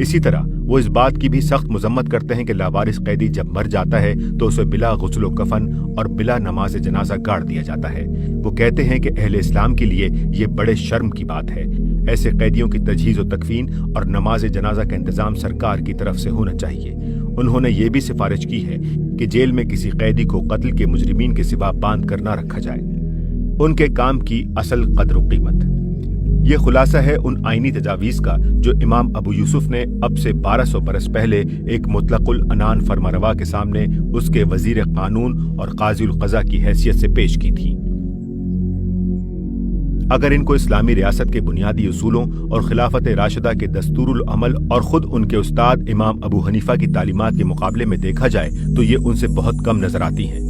इसी तरह वो इस बात की भी सख्त मजम्मत करते हैं कि लावारिस कैदी जब मर जाता है तो उसे बिला गुस्ल कफन और बिला नमाज जनाजा गाड़ दिया जाता है। वो कहते हैं कि अहले इस्लाम के लिए ये बड़े शर्म की बात है। ऐसे कैदियों की तजहीज और तकफीन और नमाज जनाजा का इंतजाम सरकार की तरफ से होना चाहिए। उन्होंने ये भी सिफारिश की है कि जेल में किसी कैदी को कत्ल के मुजरिमीन के सिवा बांध कर न रखा जाए। उनके काम की असल कदर व कीमत। ये खुलासा है उन आईनी तजावीज़ का जो इमाम अबू यूसुफ ने अब से 1200 बरस पहले एक मुतलकुल अनान फरमारवा के सामने उसके वजीर कानून और काज़ीउल क़ज़ा की हैसियत से पेश की थी। अगर इनको इस्लामी रियासत के बुनियादी उसूलों और खिलाफत राशिदा के दस्तूरुल अमल और खुद उनके उस्ताद इमाम अबू हनीफा की तालीमात के मुकाबले में देखा जाए तो ये उनसे बहुत कम नजर आती हैं।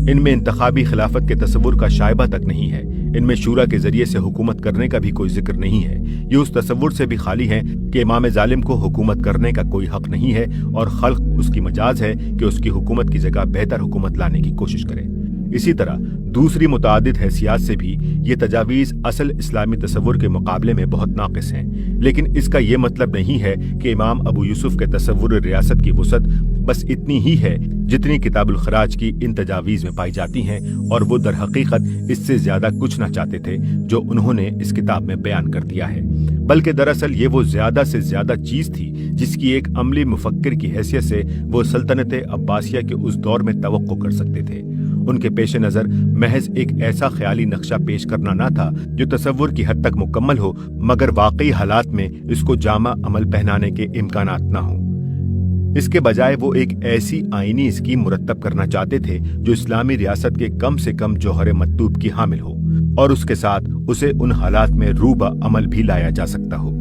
इनमें इंतखाबी खिलाफत के तस्वुर का शायबा तक नहीं है। इनमें शूरा के जरिए से हुकूमत करने का भी कोई जिक्र नहीं है। ये उस तस्वुर से भी खाली है कि इमाम जालिम को हुकूमत करने का कोई हक नहीं है और खल्क उसकी मजाज है कि उसकी हुकूमत की जगह बेहतर हुकूमत लाने की कोशिश करे। इसी तरह दूसरी मुतादिद हैसियत से भी ये तजावीज़ असल इस्लामी तस्वुर के मुकाबले में बहुत नाक़िस हैं। लेकिन इसका ये मतलब नहीं है कि इमाम अबू यूसुफ के तस्वुर रियासत की वुसअत बस इतनी ही है जितनी किताबुल खराज की इन तजावीज़ में पाई जाती हैं, और वो दर हकीकत इससे ज्यादा कुछ ना चाहते थे जो उन्होंने इस किताब में बयान कर दिया है, बल्कि दरअसल ये वो ज्यादा से ज्यादा चीज थी जिसकी एक अमली मुफक्किर की हैसियत से वो सल्तनत अब्बासिया के उस दौर में तवक्को कर सकते थे। उनके पेश नजर महज एक ऐसा ख्याली नक्शा पेश करना ना था जो तसव्वुर की हद तक मुकम्मल हो मगर वाकई हालात में इसको जामा अमल पहनाने के इम्कानात ना हो। इसके बजाय वो एक ऐसी आईनी स्कीम मुरत्तब करना चाहते थे जो इस्लामी रियासत के कम से कम जौहर मतलूब की हामिल हो और उसके साथ उसे उन हालात में रूबा अमल भी लाया जा सकता हो।